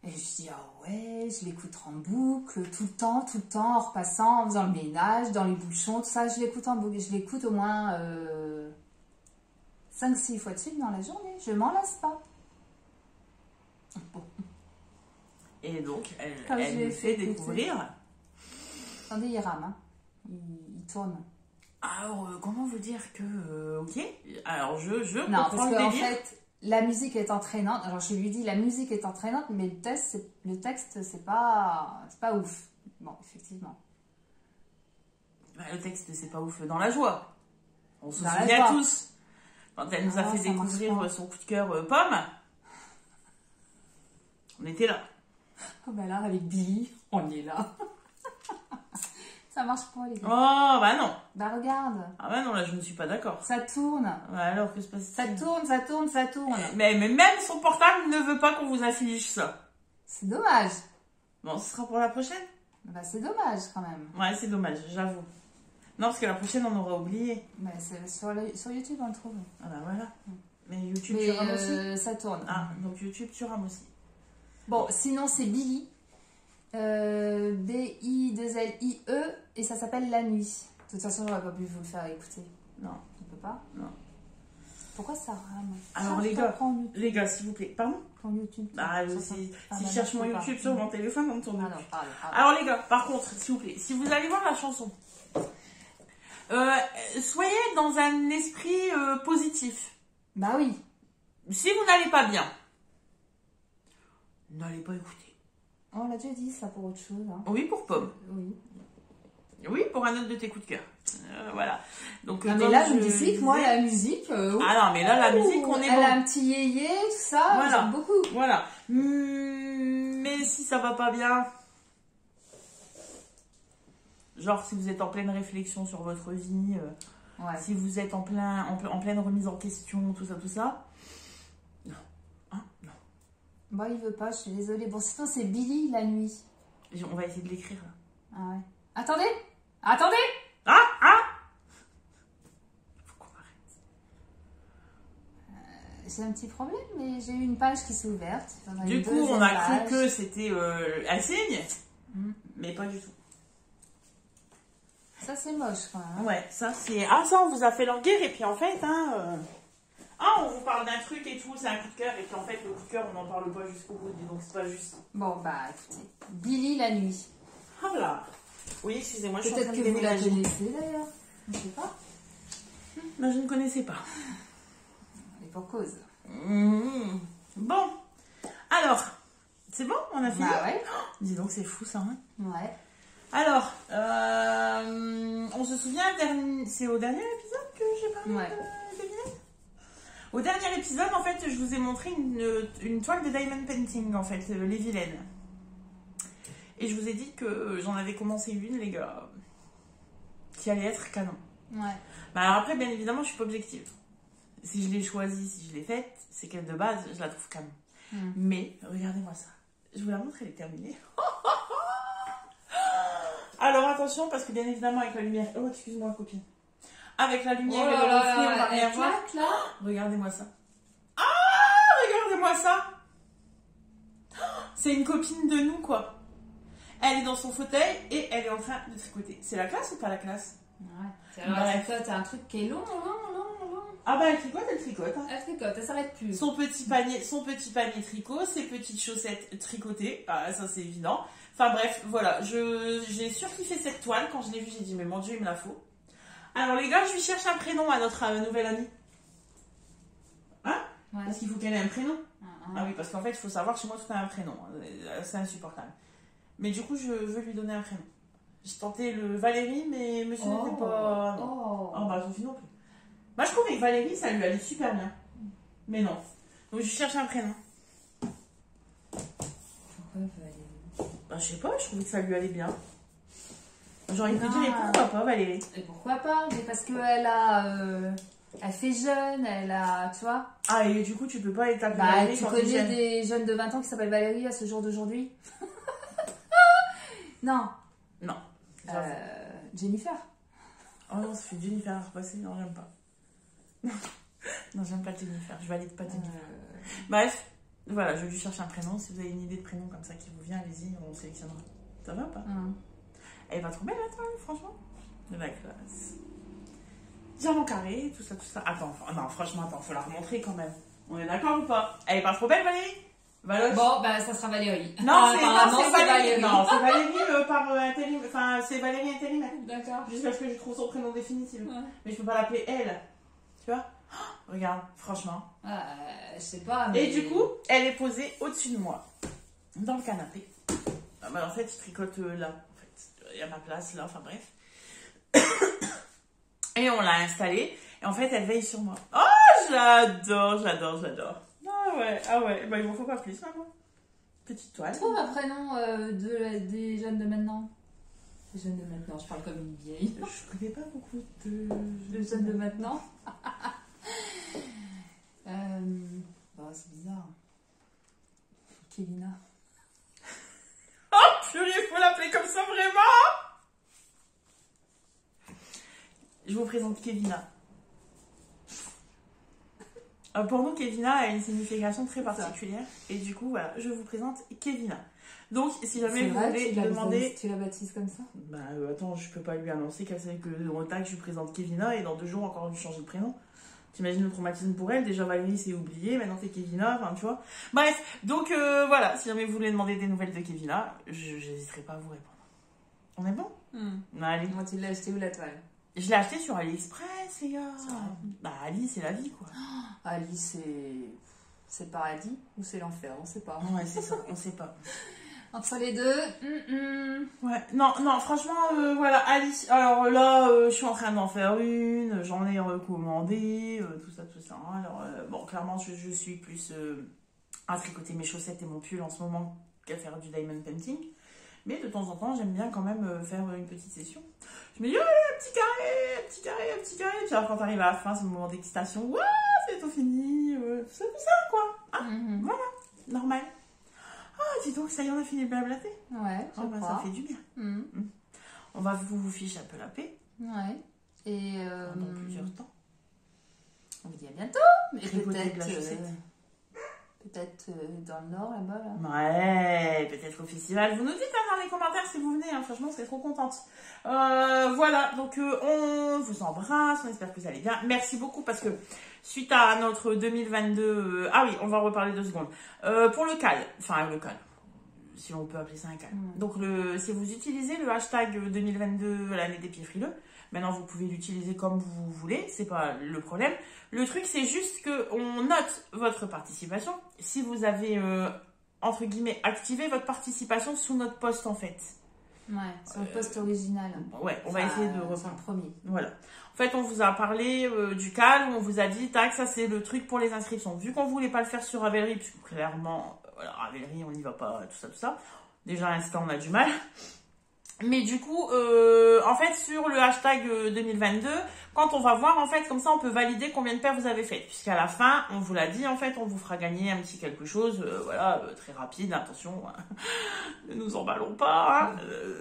Et je dis, ah ouais, je l'écoute en boucle, tout le temps, en repassant, en faisant le ménage, dans les bouchons, tout ça, je l'écoute en boucle. Je l'écoute au moins 5-6 fois de suite dans la journée. Je m'en lasse pas. Bon. Et donc, elle me fait découvrir. Attendez, il rame, hein. Il tourne. Alors, comment vous dire que... ok. Alors, je non, comprends parce le qu'en délire. fait, la musique est entraînante. Alors, je lui dis, la musique est entraînante, mais le texte, c'est pas ouf. Bon, effectivement. Bah, le texte, c'est pas ouf dans la joie. On se Dans la souvient joie. tous. Quand elle nous a fait découvrir son coup de cœur pomme, on était là. Oh bah là, avec Billy, on est là. Ça marche pas, les gars. Oh, bah non. Bah regarde. Ah bah non, là, je ne suis pas d'accord. Ça tourne. Ouais, alors, que se passe-t-il? Ça tourne. Mais même son portable ne veut pas qu'on vous affiche ça. C'est dommage. Bon, ce sera pour la prochaine? Bah c'est dommage, quand même. Ouais, c'est dommage, j'avoue. Non, parce que la prochaine, on aura oublié. Bah, sur YouTube, on le trouve. Ah bah voilà. Mais YouTube, Mais tu rames aussi? ça tourne. Ah, donc YouTube, tu rames aussi. Bon, sinon, c'est Billy. B-I-2-L-I-E. Et ça s'appelle La Nuit. De toute façon, j'aurais pas pu vous le faire écouter. Non. On peut pas? Non. Pourquoi ça rame? Alors, les gars, s'il vous plaît. Pardon? Prends YouTube. Bah, si je cherche mon YouTube sur mon téléphone, on me tourne. Pardon. Alors, les gars, par contre, s'il vous plaît, si vous allez voir la chanson, soyez dans un esprit positif. Bah oui. Si vous n'allez pas bien, n'allez pas écouter. On l'a déjà dit ça pour autre chose. Hein. Oui, pour Pomme. Oui. Oui, pour un autre de tes coups de cœur. Voilà. Donc, non, mais là, je me dis que moi, la musique. Ah non, mais là, la musique, on est elle bon. a un petit yéyé, tout ça. Voilà. J'aime beaucoup. Voilà. Mais si ça va pas bien. Genre, si vous êtes en pleine réflexion sur votre vie, si vous êtes en pleine remise en question, tout ça. Non. Hein? Non. Bon, il veut pas, je suis désolée. Bon, sinon, c'est Billy, La Nuit. On va essayer de l'écrire. Ah ouais. Attendez. Ah. Faut qu'on arrête. J'ai un petit problème, mais j'ai eu une page qui s'est ouverte. Du coup, on a cru que c'était un signe, mais pas du tout. Ça, c'est moche quand même. Ouais, ça c'est... Ah, ça, on vous a fait languir et puis en fait, on vous parle d'un truc et tout, c'est un coup de cœur et puis en fait, le coup de cœur, on n'en parle pas jusqu'au bout, donc c'est pas juste. Bon, bah, écoutez. Billy, La Nuit. Ah là. Oui, excusez-moi, je suis en train de peut-être que vous la déménager. connaissez d'ailleurs. Je sais pas. Mais je ne connaissais pas. Et pour cause. Bon. Alors, c'est bon, on a fini. Bah ouais. Dis donc, c'est fou ça, hein. Ouais. Alors, on se souvient, c'est au dernier épisode que j'ai parlé de Vilaine. Au dernier épisode, en fait, je vous ai montré une toile de Diamond Painting, en fait, les Vilaines. Et je vous ai dit que j'en avais commencé une, les gars, qui allait être canon. Ouais. Bah alors après, bien évidemment, je suis pas objective. Si je l'ai choisie, si je l'ai faite, c'est qu'elle de base, je la trouve canon. Mais, regardez-moi ça. Je vous la montre, elle est terminée. Alors attention, parce que bien évidemment, avec la lumière... Oh, excuse-moi, copine. avec la lumière oh et le reflet, on va elle rien voir. claque, là. Regardez-moi ça. Ah, regardez-moi ça. C'est une copine de nous, quoi. Elle est dans son fauteuil et elle est en train de tricoter. C'est la classe ou pas la classe? Ouais. Alors, elle tricote un truc qui est long. Ah bah elle tricote, elle tricote. Hein. Elle tricote, elle s'arrête plus. Son petit panier tricot, ses petites chaussettes tricotées. Ah, ça c'est évident. Enfin bref, voilà. J'ai surkiffé cette toile. Quand je l'ai vue, j'ai dit mais mon Dieu, il me la faut. Alors les gars, je lui cherche un prénom à notre nouvelle amie. Hein? Ouais. Parce qu'il faut qu'elle ait un prénom. Ah oui, parce qu'en fait, il faut savoir que chez moi, tout a un prénom. C'est insupportable. Mais du coup, je veux lui donner un prénom. J'ai tenté le Valérie, mais monsieur n'était pas... Non. Oh bah, Sophie non plus. Moi, je trouvais que Valérie, ça lui allait super bien. Mais non. Donc, je cherche un prénom. Pourquoi Valérie? Bah, je sais pas, je trouvais que ça lui allait bien. J'ai envie de te dire, et pourquoi pas Valérie? Et pourquoi pas? Mais parce qu'elle a... Elle fait jeune, elle a... Tu vois? Ah, et du coup, tu peux pas établir Valérie tu connais des jeunes de 20 ans qui s'appellent Valérie à ce jour d'aujourd'hui? Non. Non. Jennifer. Oh non, ça fait Jennifer passé. Non, j'aime pas. Non, j'aime pas Jennifer. Je valide pas Jennifer. Bref, voilà, je lui cherche un prénom. Si vous avez une idée de prénom comme ça qui vous vient, allez-y, on sélectionnera. Ça va ou pas? Elle est pas trop belle, là, toi, franchement. De la classe. Diamant carré, tout ça, tout ça. Attends, non, franchement, attends, faut la remontrer quand même. On est d'accord ou pas? Elle est pas trop belle, Valérie? Valoche. Bon, bah ça sera Valérie. Non, c'est Valérie. Non, c'est Valérie par intérim. Enfin, c'est Valérie intérimaire. D'accord. Jusqu'à ce que je trouve son prénom définitif. Ouais. Mais je peux pas l'appeler elle. Tu vois? Oh, regarde, franchement. Je sais pas. Mais... Et du coup, elle est posée au-dessus de moi, dans le canapé. Ah, bah, en fait, je tricote là. En fait, il y a ma place là. Enfin bref. Et on l'a installée. Et en fait, elle veille sur moi. Oh, j'adore. Ah ouais, bah il m'en faut pas plus maintenant. Petite toile. Trouve un prénom des jeunes de maintenant. Les jeunes de maintenant, je parle comme une vieille. Je connais pas beaucoup de jeunes de maintenant. C'est bizarre. Kevina. Oh purée, il faut l'appeler comme ça vraiment. Je vous présente Kevina. Pour nous, Kevina a une signification très particulière. Et du coup, voilà, je vous présente Kevina. Donc, si jamais vous voulez demander... Tu la baptises comme ça? Bah, attends, je peux pas lui annoncer qu'elle sait que au tag, je lui présente Kevina et dans 2 jours, encore lui changer de prénom. T'imagines le traumatisme pour elle? Déjà, Valérie, c'est oublié. Maintenant, c'est Kevina. Enfin, tu vois. Bref, donc, voilà. Si jamais vous voulez demander des nouvelles de Kevina, j'hésiterai pas à vous répondre. On est bon? Allez. Moi, tu l'as acheté où, la toile? Je l'ai acheté sur AliExpress, les gars. Bah, Ali, c'est la vie, quoi. Ali, c'est le paradis ou c'est l'enfer? On sait pas. Ouais, c'est ça, on sait pas. Entre les deux. Ouais, non, franchement, voilà, Ali. Alors là, je suis en train d'en faire une, j'en ai recommandé, tout ça. Alors, bon, clairement, je suis plus à tricoter mes chaussettes et mon pull en ce moment qu'à faire du diamond painting. Mais de temps en temps, j'aime bien quand même faire une petite session. Je me dis, oh, un petit carré. Puis alors, quand t'arrives à la fin, c'est le moment d'excitation. Waouh, c'est tout fini. Tout ça, quoi. Hein, voilà, normal. Ah, dis donc, ça y est, on a fini de blablater. Ouais, ça fait du bien. On va vous ficher un peu la paix. Ouais. Et pendant plusieurs temps. On vous dit à bientôt. Mais peut-être dans le nord, là-bas. Là. Ouais, peut-être au festival. Vous nous dites dans les commentaires si vous venez. Hein. Franchement, je serais trop contente. Voilà, donc on vous embrasse. On espère que vous allez bien. Merci beaucoup parce que suite à notre 2022... ah oui, on va reparler 2 secondes. Pour le cal, si on peut appeler ça un cal. Donc, si vous utilisez le hashtag 2022, l'année des pieds frileux, maintenant vous pouvez l'utiliser comme vous voulez, c'est pas le problème. Le truc, c'est juste qu'on note votre participation. Si vous avez, entre guillemets, activé votre participation sous notre post, en fait. Ouais, sur le post original. Ouais, on va essayer de reprendre. Le premier. Voilà. En fait, on vous a parlé du cal, où on vous a dit, tac, ça c'est le truc pour les inscriptions. Vu qu'on voulait pas le faire sur Ravelry, puisque clairement, voilà, Ravelry, on n'y va pas, tout ça. Déjà, à l'instant, on a du mal. Mais du coup, en fait, sur le hashtag 2022, quand on va voir, en fait, comme ça, on peut valider combien de paires vous avez faites. Puisqu'à la fin, on vous l'a dit, en fait, on vous fera gagner un petit quelque chose, voilà, très rapide. Attention, ne nous emballons pas, hein.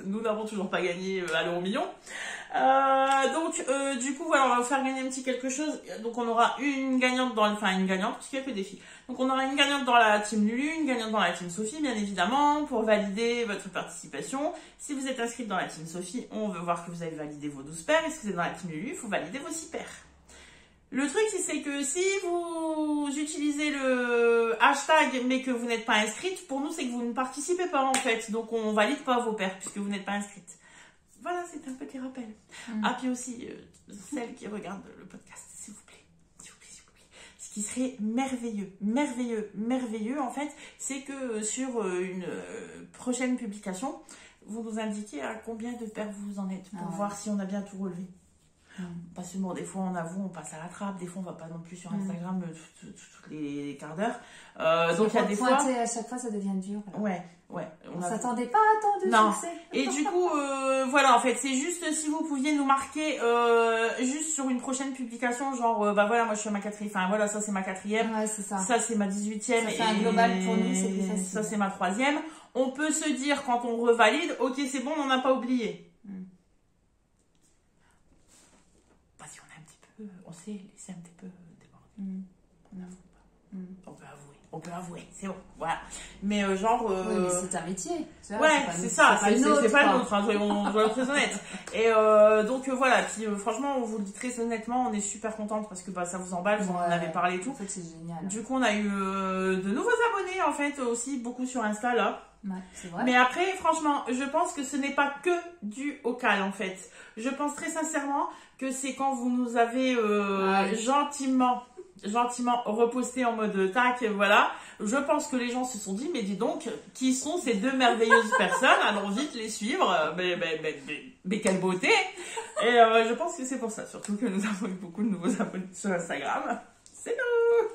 Nous n'avons toujours pas gagné à l'euro million. Donc, du coup, voilà, on va vous faire gagner un petit quelque chose. Donc, on aura une gagnante une gagnante, parce qu'il y a que des filles. Donc, on aura une gagnante dans la team Lulu, une gagnante dans la team Sophie, bien évidemment, pour valider votre participation. Si vous êtes inscrite dans la team Sophie, on veut voir que vous avez validé vos 12 paires. Et si vous êtes dans la team Lulu, il faut valider vos 6 paires. Le truc, c'est que si vous utilisez le hashtag, mais que vous n'êtes pas inscrite, pour nous, c'est que vous ne participez pas, en fait. Donc, on valide pas vos paires, puisque vous n'êtes pas inscrite. Voilà, c'est un petit rappel. Ah, puis aussi, celles qui regardent le podcast, s'il vous plaît. S'il vous plaît, s'il vous plaît. Ce qui serait merveilleux, en fait, c'est que sur une prochaine publication, vous nous indiquez à combien de paires vous en êtes, pour voir si on a bien tout relevé. Parce que bon, des fois on avoue, on passe à la trappe, des fois on va pas non plus sur Instagram tous les quarts d'heure. Donc il y a des fois. À chaque fois ça devient dur. Là. Ouais. On s'attendait pas à tant de succès. Et du coup, voilà, en fait, c'est juste si vous pouviez nous marquer juste sur une prochaine publication, genre, voilà, moi je suis à ma 4e, enfin voilà, ça c'est ma 4e. Ouais, c'est ça. Ça c'est ma 18e. Ça fait un global pour nous, c'est plus facile. Ça c'est ma 3e. On peut se dire quand on revalide, ok, c'est bon, on n'a pas oublié. On s'est laissé un petit peu déborder. On peut avouer, c'est bon, voilà. Mais genre... Oui, mais c'est un métier. Ouais, c'est ça, c'est pas le nôtre, hein, soyons très honnêtes. Et donc voilà, puis franchement, on vous le dit très honnêtement, on est super contente parce que ça vous emballe, vous en avez parlé et tout. En fait, c'est génial. Du coup, on a eu de nouveaux abonnés, en fait, aussi, beaucoup sur Insta, là. Ouais, c'est vrai. Mais après, franchement, je pense que ce n'est pas que dû au cal, en fait. Je pense très sincèrement que c'est quand vous nous avez gentiment reposté en mode tac, voilà. Je pense que les gens se sont dit, mais dis donc, qui sont ces deux merveilleuses personnes? Allons vite les suivre. Mais quelle beauté! Et je pense que c'est pour ça, surtout que nous avons eu beaucoup de nouveaux abonnés sur Instagram. C'est nous!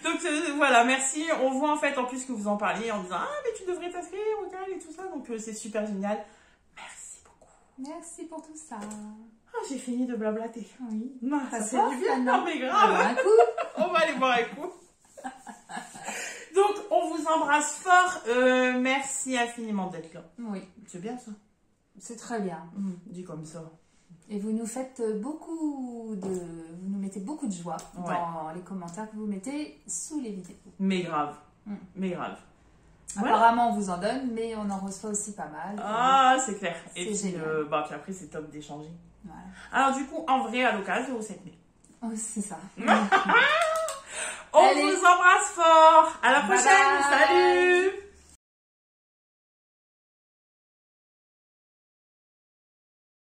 Donc voilà, merci. On voit en fait en plus que vous en parliez en disant ah mais tu devrais t'inscrire au cal et tout ça. Donc c'est super génial. Merci beaucoup. Merci pour tout ça. Ah, j'ai fini de blablater. Oui. Non, ça fait du bien. Non mais grave. On va aller boire un coup. Donc on vous embrasse fort. Merci infiniment d'être là. Oui. C'est bien ça. C'est très bien. Dit comme ça. Et vous nous faites vous nous mettez beaucoup de joie dans les commentaires que vous mettez sous les vidéos. Mais grave. Mais grave. Apparemment, on vous en donne, mais on en reçoit aussi pas mal. Ah, c'est clair. Et puis, génial. Puis après, c'est top d'échanger. Voilà. Alors, du coup, en vrai, à l'occasion, au 7 mai. Oh, c'est ça. On vous embrasse fort. À la prochaine. Bye bye. Salut.